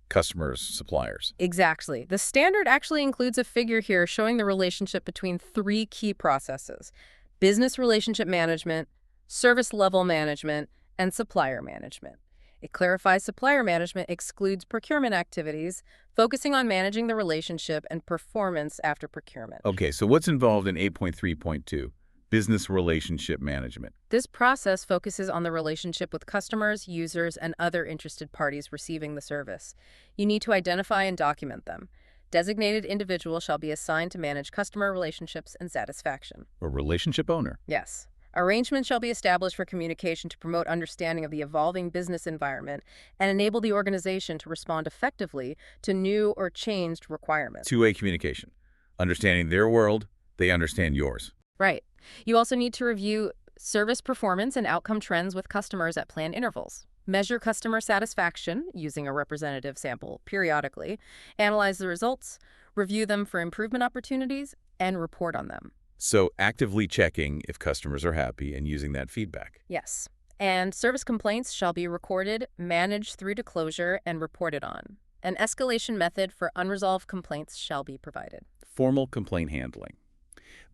customers, suppliers. Exactly. The standard actually includes a figure here showing the relationship between three key processes: business relationship management, service level management, and supplier management. It clarifies supplier management excludes procurement activities, focusing on managing the relationship and performance after procurement. Okay, so what's involved in 8.3.2? Business relationship management. This process focuses on the relationship with customers, users, and other interested parties receiving the service. You need to identify and document them. Designated individuals shall be assigned to manage customer relationships and satisfaction. A relationship owner. Yes. Arrangements shall be established for communication to promote understanding of the evolving business environment and enable the organization to respond effectively to new or changed requirements. Two-way communication. Understanding their world, they understand yours. Right. You also need to review service performance and outcome trends with customers at planned intervals. Measure customer satisfaction using a representative sample periodically, analyze the results, review them for improvement opportunities, and report on them. So actively checking if customers are happy and using that feedback. Yes. And service complaints shall be recorded, managed through to closure, and reported on. An escalation method for unresolved complaints shall be provided. Formal complaint handling.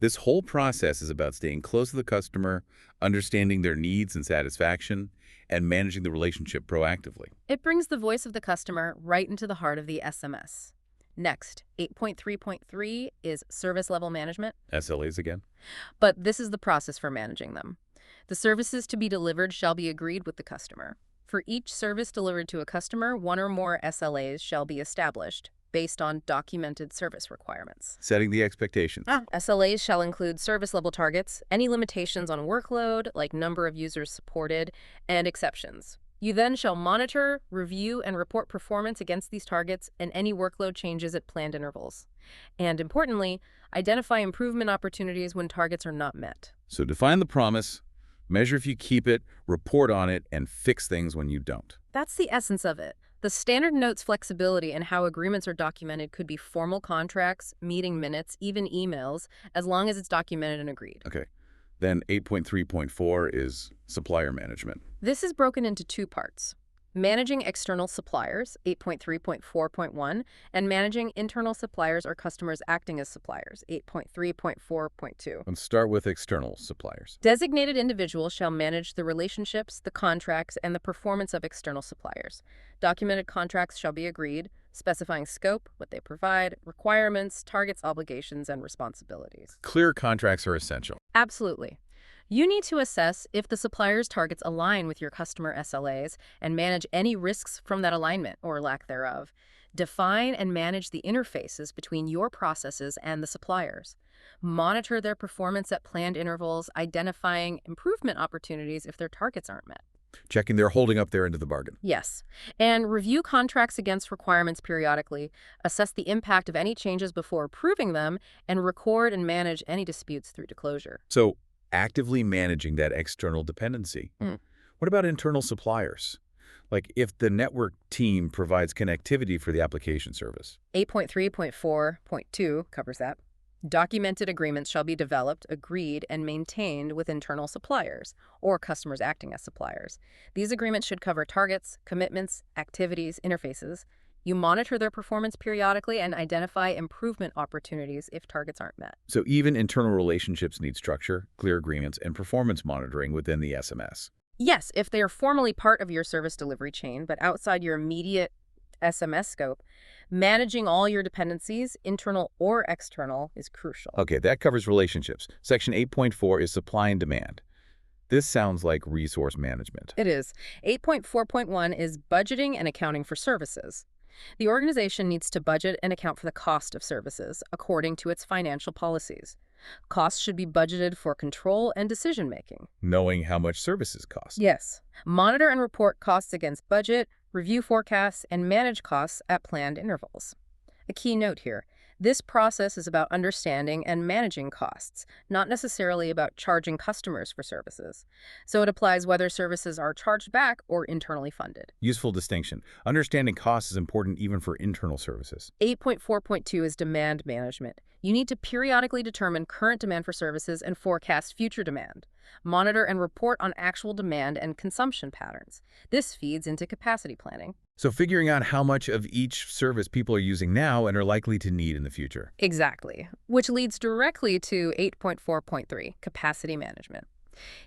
This whole process is about staying close to the customer, understanding their needs and satisfaction, and managing the relationship proactively. It brings the voice of the customer right into the heart of the SMS. Next, 8.3.3 is service level management. SLAs again? But this is the process for managing them. The services to be delivered shall be agreed with the customer. For each service delivered to a customer, one or more SLAs shall be established based on documented service requirements. Setting the expectations. SLAs shall include service level targets, any limitations on workload, like number of users supported, and exceptions. You then shall monitor, review, and report performance against these targets and any workload changes at planned intervals. And importantly, identify improvement opportunities when targets are not met. So define the promise, measure if you keep it, report on it, and fix things when you don't. That's the essence of it. The standard notes flexibility in how agreements are documented could be formal contracts, meeting minutes, even emails, as long as it's documented and agreed. Okay. Then 8.3.4 is supplier management. This is broken into two parts: managing external suppliers, 8.3.4.1, and managing internal suppliers or customers acting as suppliers, 8.3.4.2. Let's start with external suppliers. Designated individuals shall manage the relationships, the contracts, and the performance of external suppliers. Documented contracts shall be agreed, specifying scope, what they provide, requirements, targets, obligations, and responsibilities. Clear contracts are essential. Absolutely. You need to assess if the supplier's targets align with your customer SLAs and manage any risks from that alignment or lack thereof. Define and manage the interfaces between your processes and the suppliers. Monitor their performance at planned intervals, identifying improvement opportunities if their targets aren't met. Checking they're holding up their end of the bargain. Yes. And review contracts against requirements periodically, assess the impact of any changes before approving them, and record and manage any disputes through disclosure. So actively managing that external dependency. What about internal suppliers? Like if the network team provides connectivity for the application service. 8.3.4.2 covers that. Documented agreements shall be developed, agreed, and maintained with internal suppliers, or customers acting as suppliers. These agreements should cover targets, commitments, activities, interfaces. You monitor their performance periodically and identify improvement opportunities if targets aren't met. So even internal relationships need structure, clear agreements, and performance monitoring within the SMS. Yes, if they are formally part of your service delivery chain, but outside your immediate SMS scope, managing all your dependencies, internal or external, is crucial. Okay, that covers relationships. Section 8.4 is supply and demand. This sounds like resource management. It is. 8.4.1 is budgeting and accounting for services. The organization needs to budget and account for the cost of services according to its financial policies. Costs should be budgeted for control and decision-making. Knowing how much services cost. Yes. Monitor and report costs against budget, review forecasts, and manage costs at planned intervals. A key note here. This process is about understanding and managing costs, not necessarily about charging customers for services. So it applies whether services are charged back or internally funded. Useful distinction. Understanding costs is important even for internal services. 8.4.2 is demand management. You need to periodically determine current demand for services and forecast future demand. Monitor and report on actual demand and consumption patterns. This feeds into capacity planning. So figuring out how much of each service people are using now and are likely to need in the future. Exactly, which leads directly to 8.4.3, capacity management.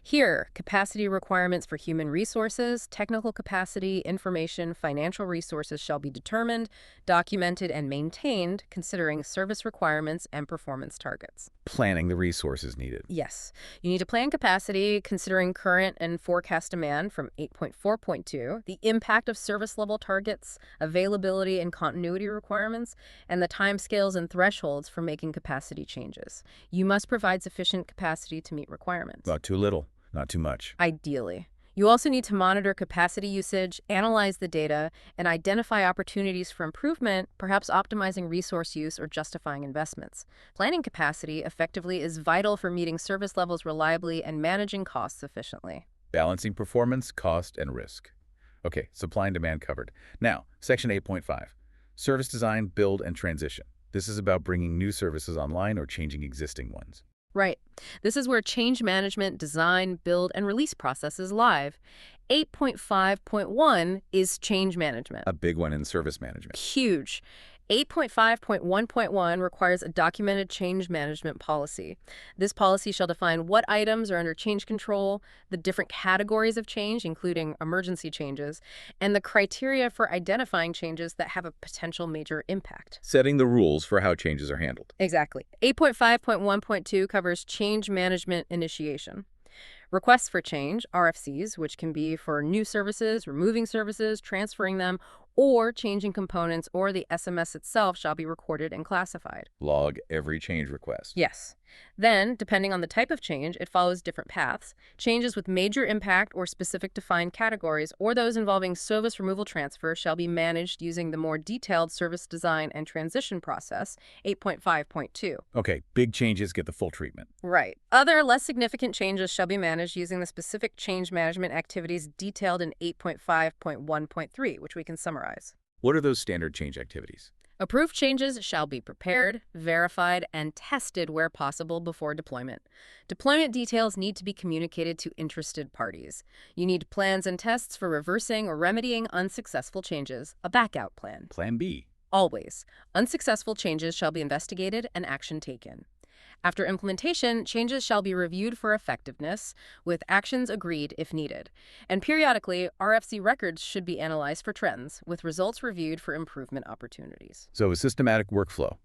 Here, capacity requirements for human resources, technical capacity, information, financial resources shall be determined, documented, and maintained, considering service requirements and performance targets. Planning the resources needed. Yes. You need to plan capacity considering current and forecast demand from 8.4.2, the impact of service level targets, availability and continuity requirements, and the timescales and thresholds for making capacity changes. You must provide sufficient capacity to meet requirements. Not too little, not too much. Ideally. You also need to monitor capacity usage, analyze the data, and identify opportunities for improvement, perhaps optimizing resource use or justifying investments. Planning capacity effectively is vital for meeting service levels reliably and managing costs efficiently. Balancing performance, cost, and risk. Okay, supply and demand covered. Now, Section 8.5. Service design, build, and transition. This is about bringing new services online or changing existing ones. Right. This is where change management, design, build, and release process is live. 8.5.1 is change management. A big one in service management. Huge. 8.5.1.1 requires a documented change management policy. This policy shall define what items are under change control, the different categories of change, including emergency changes, and the criteria for identifying changes that have a potential major impact. Setting the rules for how changes are handled. Exactly. 8.5.1.2 covers change management initiation. Requests for change, RFCs, which can be for new services, removing services, transferring them, or changing components, or the SMS itself shall be recorded and classified. Log every change request. Yes. Then, depending on the type of change, it follows different paths. Changes with major impact or specific defined categories, or those involving service removal transfer, shall be managed using the more detailed service design and transition process, 8.5.2. Okay, big changes get the full treatment. Right. Other, less significant changes shall be managed using the specific change management activities detailed in 8.5.1.3, which we can summarize. What are those standard change activities? Approved changes shall be prepared, verified, and tested where possible before deployment. Deployment details need to be communicated to interested parties. You need plans and tests for reversing or remedying unsuccessful changes, a backout plan. Plan B. Always. Unsuccessful changes shall be investigated and action taken. After implementation, changes shall be reviewed for effectiveness, with actions agreed if needed. And periodically, RFC records should be analyzed for trends, with results reviewed for improvement opportunities. So a systematic workflow.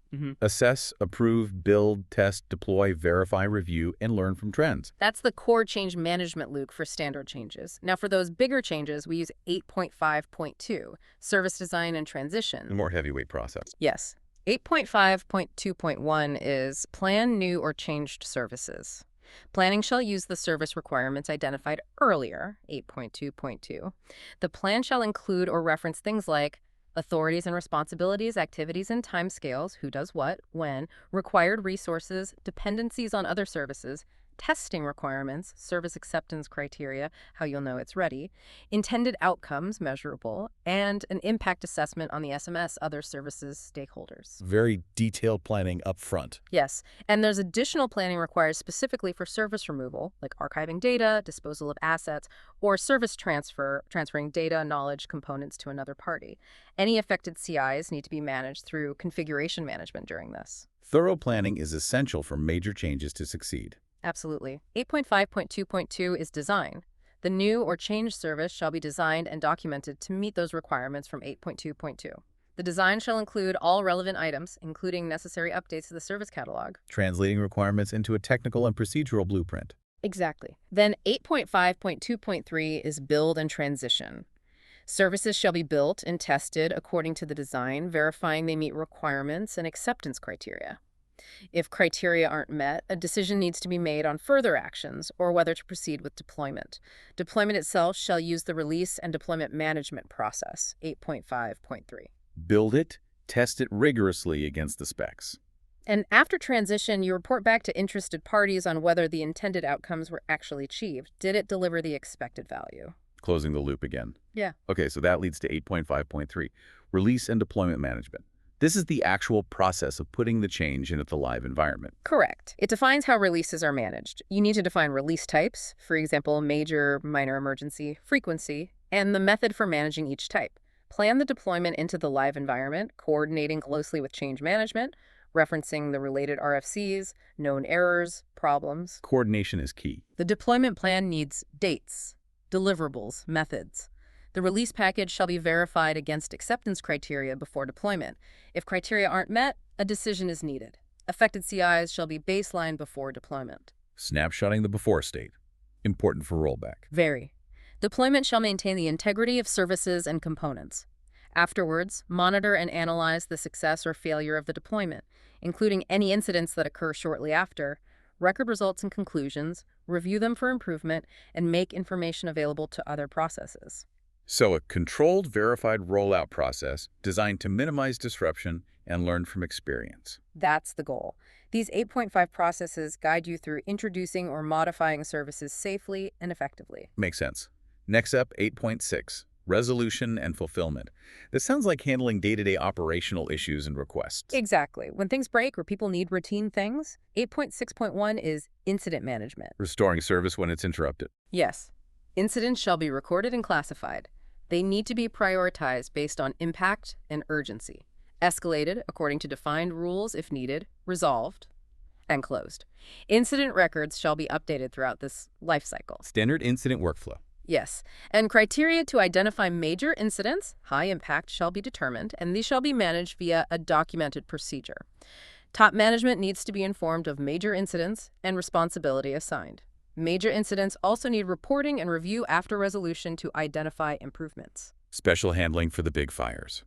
Assess, approve, build, test, deploy, verify, review, and learn from trends. That's the core change management loop for standard changes. Now, for those bigger changes, we use 8.5.2, service design and transition. A more heavyweight process. Yes. 8.5.2.1 is plan new or changed services. Planning shall use the service requirements identified earlier, 8.2.2. The plan shall include or reference things like authorities and responsibilities, activities and timescales, who does what, when, required resources, dependencies on other services, testing requirements, service acceptance criteria, how you'll know it's ready, intended outcomes, measurable, and an impact assessment on the SMS, other services, stakeholders. Very detailed planning up front. Yes, and there's additional planning required specifically for service removal, like archiving data, disposal of assets, or service transferring data, knowledge, components to another party. Any affected CIs need to be managed through configuration management during this. Thorough planning is essential for major changes to succeed. Absolutely. 8.5.2.2 is design. The new or changed service shall be designed and documented to meet those requirements from 8.2.2. The design shall include all relevant items, including necessary updates to the service catalog. Translating requirements into a technical and procedural blueprint. Exactly. Then 8.5.2.3 is build and transition. Services shall be built and tested according to the design, verifying they meet requirements and acceptance criteria. If criteria aren't met, a decision needs to be made on further actions or whether to proceed with deployment. Deployment itself shall use the release and deployment management process, 8.5.3. Build it, test it rigorously against the specs. And after transition, you report back to interested parties on whether the intended outcomes were actually achieved. Did it deliver the expected value? Closing the loop again. Yeah. Okay, so that leads to 8.5.3, release and deployment management. This is the actual process of putting the change into the live environment. Correct. It defines how releases are managed. You need to define release types, for example, major, minor emergency, frequency, and the method for managing each type. Plan the deployment into the live environment, coordinating closely with change management, referencing the related RFCs, known errors, problems. Coordination is key. The deployment plan needs dates, deliverables, methods. The release package shall be verified against acceptance criteria before deployment. If criteria aren't met, a decision is needed. Affected CIs shall be baselined before deployment. Snapshotting the before state. Important for rollback. Very. Deployment shall maintain the integrity of services and components. Afterwards, monitor and analyze the success or failure of the deployment, including any incidents that occur shortly after, record results and conclusions, review them for improvement, and make information available to other processes. So a controlled, verified rollout process designed to minimize disruption and learn from experience. That's the goal. These 8.5 processes guide you through introducing or modifying services safely and effectively. Makes sense. Next up, 8.6, resolution and fulfillment. This sounds like handling day-to-day operational issues and requests. Exactly. When things break or people need routine things, 8.6.1 is incident management. Restoring service when it's interrupted. Yes. Incidents shall be recorded and classified. They need to be prioritized based on impact and urgency, escalated according to defined rules if needed, resolved, and closed. Incident records shall be updated throughout this life cycle. Standard incident workflow. Yes, and criteria to identify major incidents, high impact, shall be determined, and these shall be managed via a documented procedure. Top management needs to be informed of major incidents and responsibility assigned. Major incidents also need reporting and review after resolution to identify improvements. Special handling for the big fires.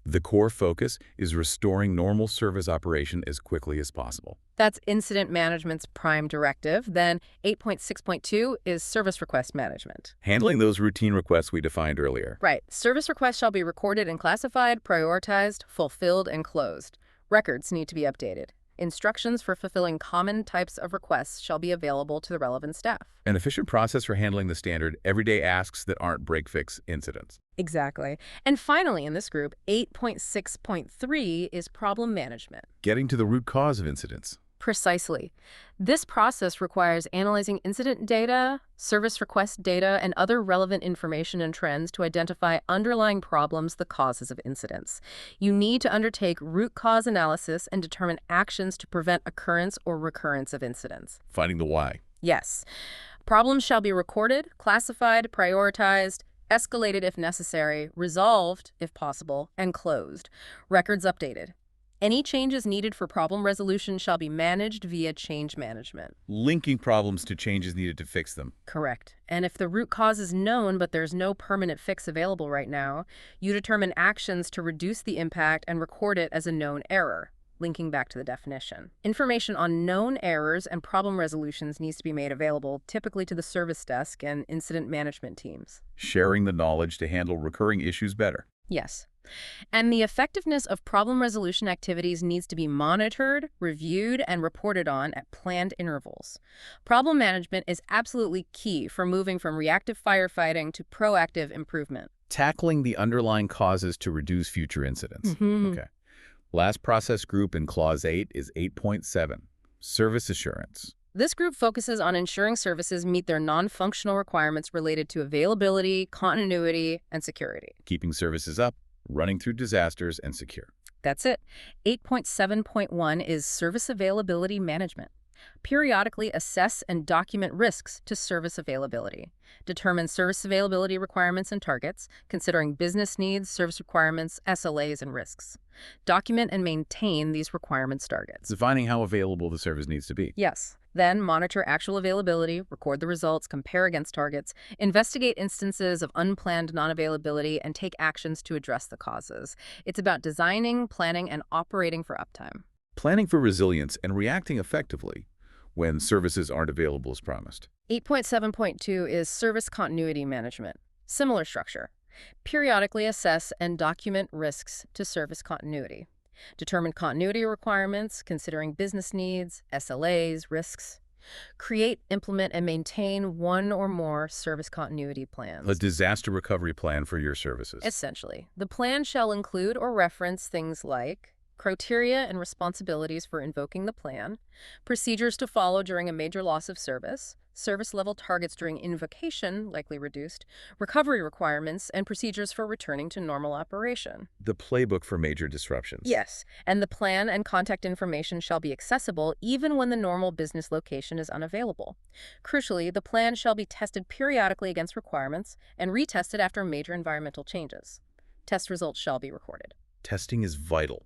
The core focus is restoring normal service operation as quickly as possible. That's incident management's prime directive. Then 8.6.2 is service request management. Handling those routine requests we defined earlier. Right. Service requests shall be recorded and classified, prioritized, fulfilled, and closed. Records need to be updated. Instructions for fulfilling common types of requests shall be available to the relevant staff. An efficient process for handling the standard everyday asks that aren't break-fix incidents. Exactly. And finally, in this group, 8.6.3 is problem management. Getting to the root cause of incidents. Precisely. This process requires analyzing incident data, service request data, and other relevant information and trends to identify underlying problems, the causes of incidents. You need to undertake root cause analysis and determine actions to prevent occurrence or recurrence of incidents. Finding the why. Yes. Problems shall be recorded, classified, prioritized, escalated if necessary, resolved if possible, and closed. Records updated. Any changes needed for problem resolution shall be managed via change management. Linking problems to changes needed to fix them. Correct. And if the root cause is known but there's no permanent fix available right now, you determine actions to reduce the impact and record it as a known error, linking back to the definition. Information on known errors and problem resolutions needs to be made available, typically to the service desk and incident management teams. Sharing the knowledge to handle recurring issues better. Yes. And the effectiveness of problem resolution activities needs to be monitored, reviewed, and reported on at planned intervals. Problem management is absolutely key for moving from reactive firefighting to proactive improvement. Tackling the underlying causes to reduce future incidents. Okay. Last process group in Clause 8 is 8.7, Service Assurance. This group focuses on ensuring services meet their non-functional requirements related to availability, continuity, and security. Keeping services up, running through disasters, and secure. That's it. 8.7.1 is Service Availability Management. Periodically assess and document risks to service availability. Determine service availability requirements and targets, considering business needs, service requirements, SLAs, and risks. Document and maintain these requirements targets. Defining how available the service needs to be. Yes. Then monitor actual availability, record the results, compare against targets, investigate instances of unplanned non-availability, and take actions to address the causes. It's about designing, planning, and operating for uptime. Planning for resilience and reacting effectively when services aren't available as promised. 8.7.2 is Service Continuity Management. Similar structure. Periodically assess and document risks to service continuity. Determine continuity requirements, considering business needs, SLAs, risks. Create, implement, and maintain one or more service continuity plans. A disaster recovery plan for your services. Essentially, the plan shall include or reference things like criteria and responsibilities for invoking the plan, procedures to follow during a major loss of service, service level targets during invocation, likely reduced, recovery requirements, and procedures for returning to normal operation. The playbook for major disruptions. Yes, and the plan and contact information shall be accessible even when the normal business location is unavailable. Crucially, the plan shall be tested periodically against requirements and retested after major environmental changes. Test results shall be recorded. Testing is vital.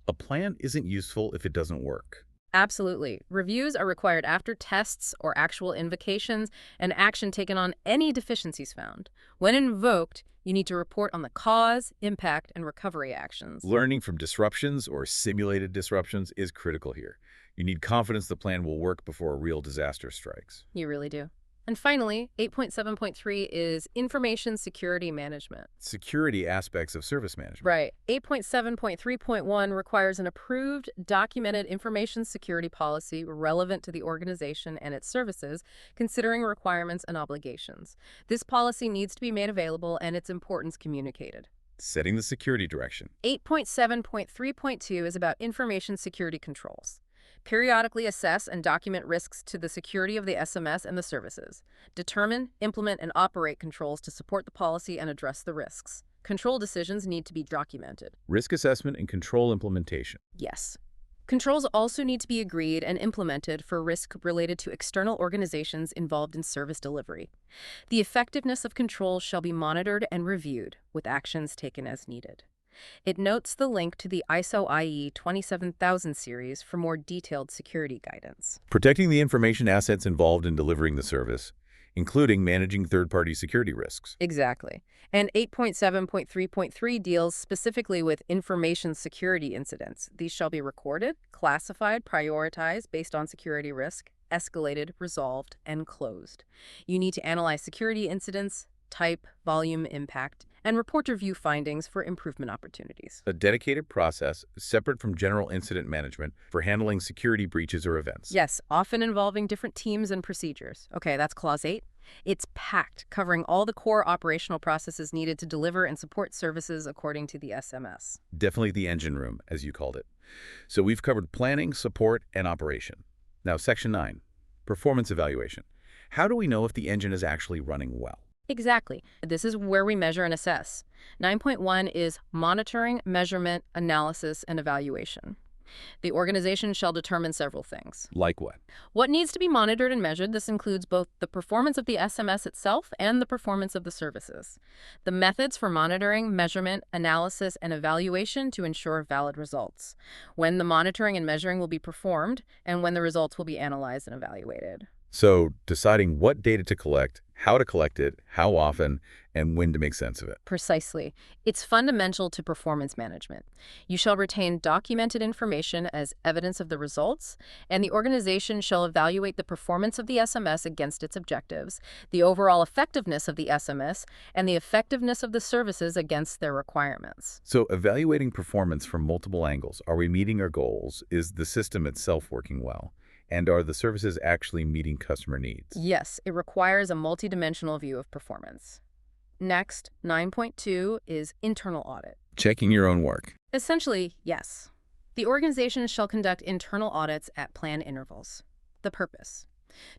A plan isn't useful if it doesn't work. Absolutely. Reviews are required after tests or actual invocations and action taken on any deficiencies found. When invoked, you need to report on the cause, impact, and recovery actions. Learning from disruptions or simulated disruptions is critical here. You need confidence the plan will work before a real disaster strikes. You really do. And finally, 8.7.3 is Information Security Management. Security aspects of service management. Right. 8.7.3.1 requires an approved, documented information security policy relevant to the organization and its services, considering requirements and obligations. This policy needs to be made available and its importance communicated. Setting the security direction. 8.7.3.2 is about information security controls. Periodically assess and document risks to the security of the SMS and the services. Determine, implement, and operate controls to support the policy and address the risks. Control decisions need to be documented. Risk assessment and control implementation. Yes. Controls also need to be agreed and implemented for risk related to external organizations involved in service delivery. The effectiveness of controls shall be monitored and reviewed, with actions taken as needed. It notes the link to the ISO IE 27000 series for more detailed security guidance. Protecting the information assets involved in delivering the service, including managing third-party security risks. Exactly. And 8.7.3.3 deals specifically with information security incidents. These shall be recorded, classified, prioritized based on security risk, escalated, resolved, and closed. You need to analyze security incidents, type, volume, impact, and report your view findings for improvement opportunities. A dedicated process separate from general incident management for handling security breaches or events. Yes, often involving different teams and procedures. Okay, that's Clause 8. It's packed, covering all the core operational processes needed to deliver and support services according to the SMS. Definitely the engine room, as you called it. So we've covered planning, support, and operation. Now, Section 9, performance evaluation. How do we know if the engine is actually running well? Exactly. This is where we measure and assess. 9.1 is monitoring, measurement, analysis, and evaluation. The organization shall determine several things. Like what? What needs to be monitored and measured? This includes both the performance of the SMS itself and the performance of the services. The methods for monitoring, measurement, analysis, and evaluation to ensure valid results. When the monitoring and measuring will be performed, and when the results will be analyzed and evaluated. So deciding what data to collect, how to collect it, how often, and when to make sense of it. Precisely. It's fundamental to performance management. You shall retain documented information as evidence of the results, and the organization shall evaluate the performance of the SMS against its objectives, the overall effectiveness of the SMS, and the effectiveness of the services against their requirements. So evaluating performance from multiple angles. Are we meeting our goals? Is the system itself working well? And are the services actually meeting customer needs? Yes, it requires a multidimensional view of performance. Next, 9.2 is internal audit. Checking your own work. Essentially, yes. The organization shall conduct internal audits at planned intervals. The purpose: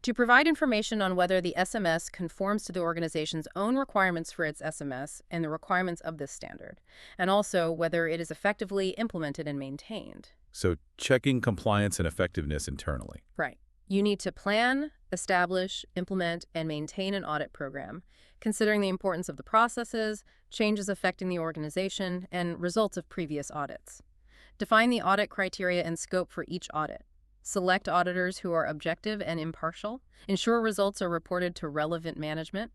to provide information on whether the SMS conforms to the organization's own requirements for its SMS and the requirements of this standard, and also whether it is effectively implemented and maintained. So checking compliance and effectiveness internally. Right. You need to plan, establish, implement, and maintain an audit program, considering the importance of the processes, changes affecting the organization, and results of previous audits. Define the audit criteria and scope for each audit. Select auditors who are objective and impartial. Ensure results are reported to relevant management.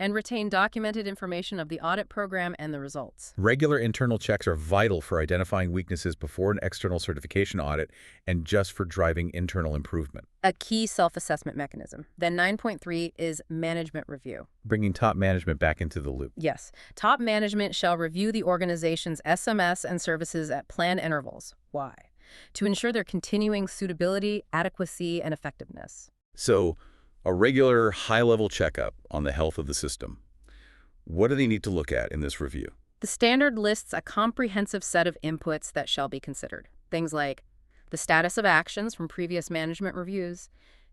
And retain documented information of the audit program and the results. Regular internal checks are vital for identifying weaknesses before an external certification audit and just for driving internal improvement. A key self-assessment mechanism. Then 9.3 is management review. Bringing top management back into the loop. Yes. Top management shall review the organization's SMS and services at planned intervals. Why? To ensure their continuing suitability, adequacy, and effectiveness. So, a regular high-level checkup on the health of the system. What do they need to look at in this review? The standard lists a comprehensive set of inputs that shall be considered. Things like the status of actions from previous management reviews,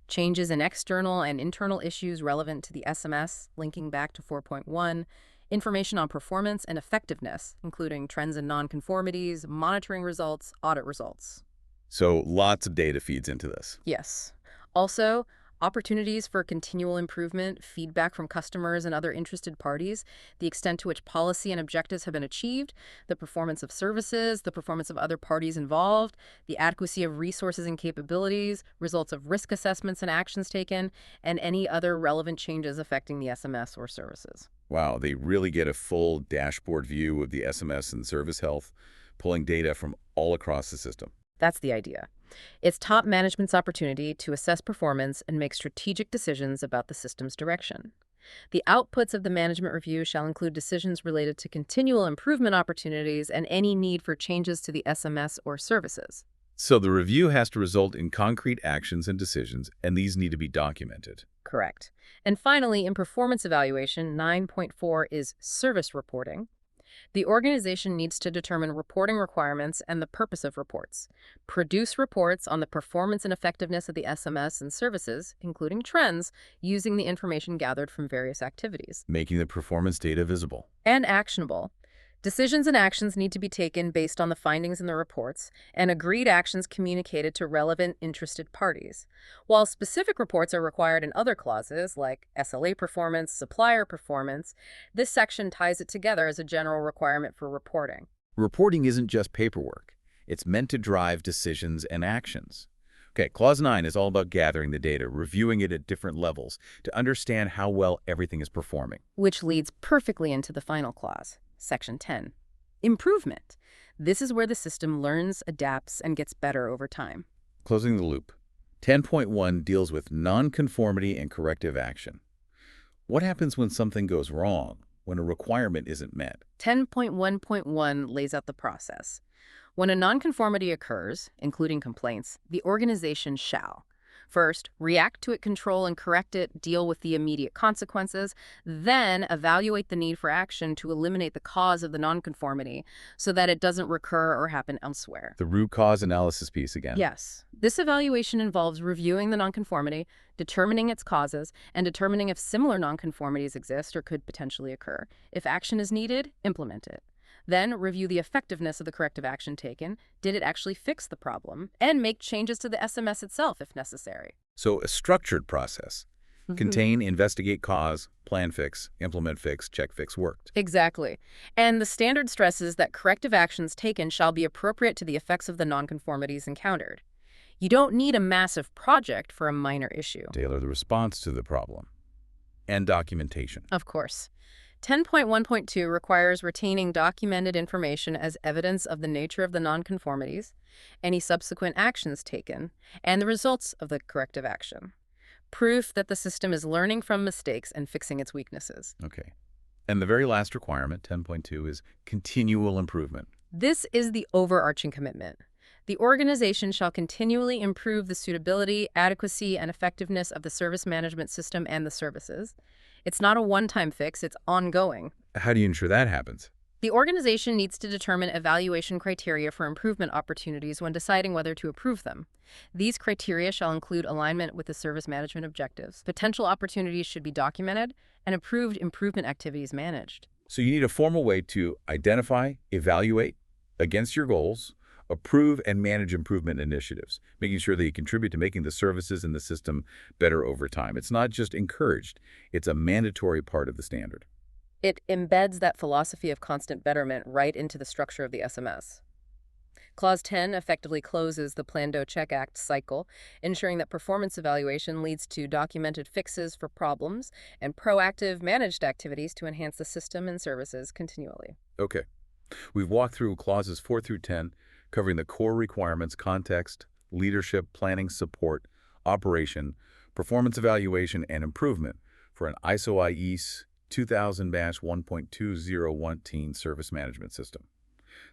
changes in external and internal issues relevant to the SMS, linking back to 4.1, information on performance and effectiveness, including trends and nonconformities, monitoring results, audit results. So lots of data feeds into this. Yes. Also, opportunities for continual improvement, feedback from customers and other interested parties, the extent to which policy and objectives have been achieved, the performance of services, the performance of other parties involved, the adequacy of resources and capabilities, results of risk assessments and actions taken, and any other relevant changes affecting the SMS or services. Wow, they really get a full dashboard view of the SMS and service health, pulling data from all across the system. That's the idea. It's top management's opportunity to assess performance and make strategic decisions about the system's direction. The outputs of the management review shall include decisions related to continual improvement opportunities and any need for changes to the SMS or services. So the review has to result in concrete actions and decisions, and these need to be documented. Correct. And finally, in performance evaluation, 9.4 is service reporting. The organization needs to determine reporting requirements and the purpose of reports, produce reports on the performance and effectiveness of the SMS and services, including trends, using the information gathered from various activities. Making the performance data visible. And actionable. Decisions and actions need to be taken based on the findings in the reports, and agreed actions communicated to relevant interested parties. While specific reports are required in other clauses, like SLA performance, supplier performance, this section ties it together as a general requirement for reporting. Reporting isn't just paperwork. It's meant to drive decisions and actions. Okay, Clause 9 is all about gathering the data, reviewing it at different levels to understand how well everything is performing. Which leads perfectly into the final clause. Section 10. Improvement. This is where the system learns, adapts, and gets better over time. Closing the loop. 10.1 deals with nonconformity and corrective action. What happens when something goes wrong, when a requirement isn't met? 10.1.1 lays out the process. When a nonconformity occurs, including complaints, the organization shall First, react to it, control and correct it, deal with the immediate consequences, then evaluate the need for action to eliminate the cause of the nonconformity so that it doesn't recur or happen elsewhere. The root cause analysis piece again. Yes. This evaluation involves reviewing the nonconformity, determining its causes, and determining if similar nonconformities exist or could potentially occur. If action is needed, implement it. Then review the effectiveness of the corrective action taken. Did it actually fix the problem? And make changes to the SMS itself if necessary. So a structured process. Contain, investigate cause, plan fix, implement fix, check fix worked. Exactly. And the standard stresses that corrective actions taken shall be appropriate to the effects of the nonconformities encountered. You don't need a massive project for a minor issue. Tailor the response to the problem. And documentation. Of course. 10.1.2 requires retaining documented information as evidence of the nature of the nonconformities, any subsequent actions taken, and the results of the corrective action. Proof that the system is learning from mistakes and fixing its weaknesses. Okay. And the very last requirement, 10.2, is continual improvement. This is the overarching commitment. The organization shall continually improve the suitability, adequacy, and effectiveness of the service management system and the services. It's not a one-time fix, it's ongoing. How do you ensure that happens? The organization needs to determine evaluation criteria for improvement opportunities when deciding whether to approve them. These criteria shall include alignment with the service management objectives. Potential opportunities should be documented and approved improvement activities managed. So you need a formal way to identify, evaluate against your goals, approve and manage improvement initiatives, making sure that you contribute to making the services and the system better over time. It's not just encouraged, it's a mandatory part of the standard. It embeds that philosophy of constant betterment right into the structure of the SMS. Clause 10 effectively closes the Plan-Do-Check Act cycle, ensuring that performance evaluation leads to documented fixes for problems and proactive managed activities to enhance the system and services continually. Okay. We've walked through clauses 4 through 10, covering the core requirements, context, leadership, planning, support, operation, performance evaluation, and improvement for an ISO/IEC 2000-1.20 service management system.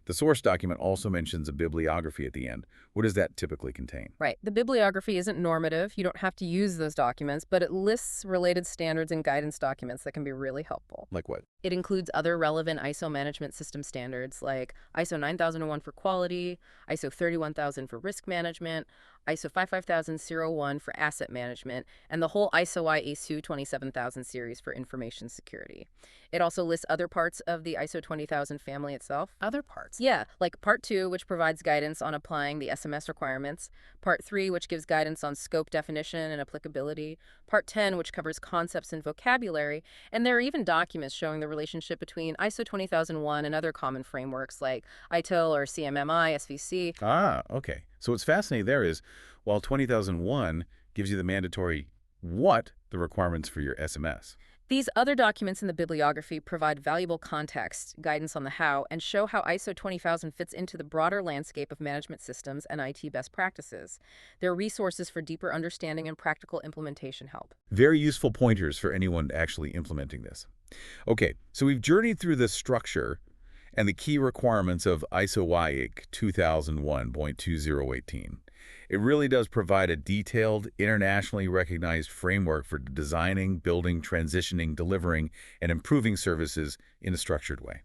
The source document also mentions a bibliography at the end. What does that typically contain? Right. The bibliography isn't normative. You don't have to use those documents, but it lists related standards and guidance documents that can be really helpful. Like what? It includes other relevant ISO management system standards like ISO 9001 for quality, ISO 31000 for risk management, ISO 55001 for asset management, and the whole ISO/IEC 27000 series for information security. It also lists other parts of the ISO 20000 family itself. Other parts? Yeah, like Part 2, which provides guidance on applying the SMS requirements, Part 3, which gives guidance on scope definition and applicability, Part 10, which covers concepts and vocabulary, and there are even documents showing the relationship between ISO 20001 and other common frameworks like ITIL or CMMI, SVC. Ah, okay. So what's fascinating there is, while 20001 gives you the mandatory what the requirements for your SMS. These other documents in the bibliography provide valuable context, guidance on the how, and show how ISO 20000 fits into the broader landscape of management systems and IT best practices. They're resources for deeper understanding and practical implementation help. Very useful pointers for anyone actually implementing this. Okay, so we've journeyed through the structure and the key requirements of ISO/IEC 2001.2018. It really does provide a detailed, internationally recognized framework for designing, building, transitioning, delivering, and improving services in a structured way.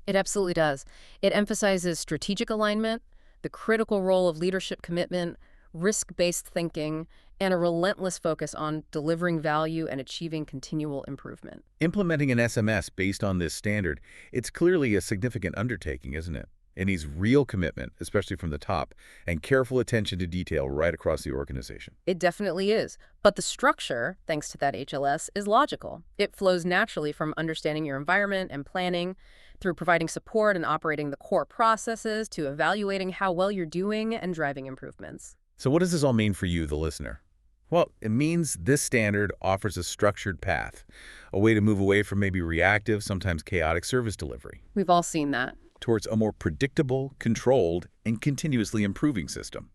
It absolutely does. It emphasizes strategic alignment, the critical role of leadership commitment, risk-based thinking, and a relentless focus on delivering value and achieving continual improvement. Implementing an SMS based on this standard, it's clearly a significant undertaking, isn't it? It needs real commitment, especially from the top, and careful attention to detail right across the organization. It definitely is. But the structure, thanks to that HLS, is logical. It flows naturally from understanding your environment and planning, through providing support and operating the core processes, to evaluating how well you're doing and driving improvements. So what does this all mean for you, the listener? Well, it means this standard offers a structured path, a way to move away from maybe reactive, sometimes chaotic service delivery, We've all seen that. towards a more predictable, controlled, and continuously improving system.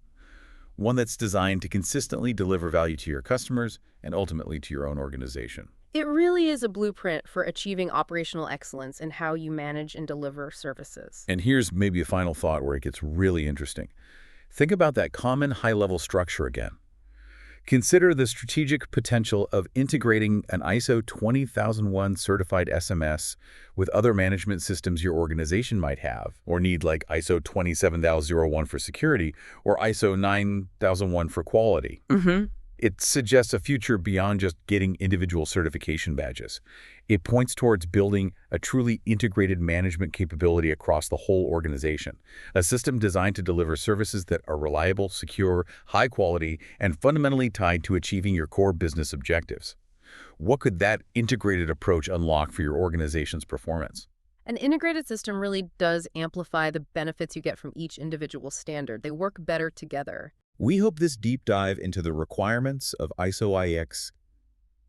One that's designed to consistently deliver value to your customers and ultimately to your own organization. It really is a blueprint for achieving operational excellence in how you manage and deliver services. And here's maybe a final thought where it gets really interesting. Think about that common high-level structure again. Consider the strategic potential of integrating an ISO 20001 certified SMS with other management systems your organization might have or need, like ISO 27001 for security or ISO 9001 for quality. It suggests a future beyond just getting individual certification badges. It points towards building a truly integrated management capability across the whole organization, a system designed to deliver services that are reliable, secure, high quality, and fundamentally tied to achieving your core business objectives. What could that integrated approach unlock for your organization's performance? An integrated system really does amplify the benefits you get from each individual standard. They work better together. We hope this deep dive into the requirements of ISO IX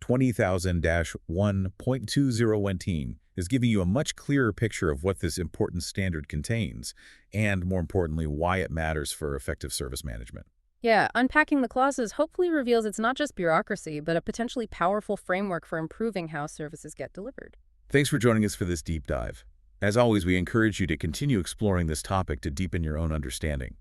20000-1.2019 is giving you a much clearer picture of what this important standard contains and, more importantly, why it matters for effective service management. Yeah, unpacking the clauses hopefully reveals it's not just bureaucracy, but a potentially powerful framework for improving how services get delivered. Thanks for joining us for this deep dive. As always, we encourage you to continue exploring this topic to deepen your own understanding.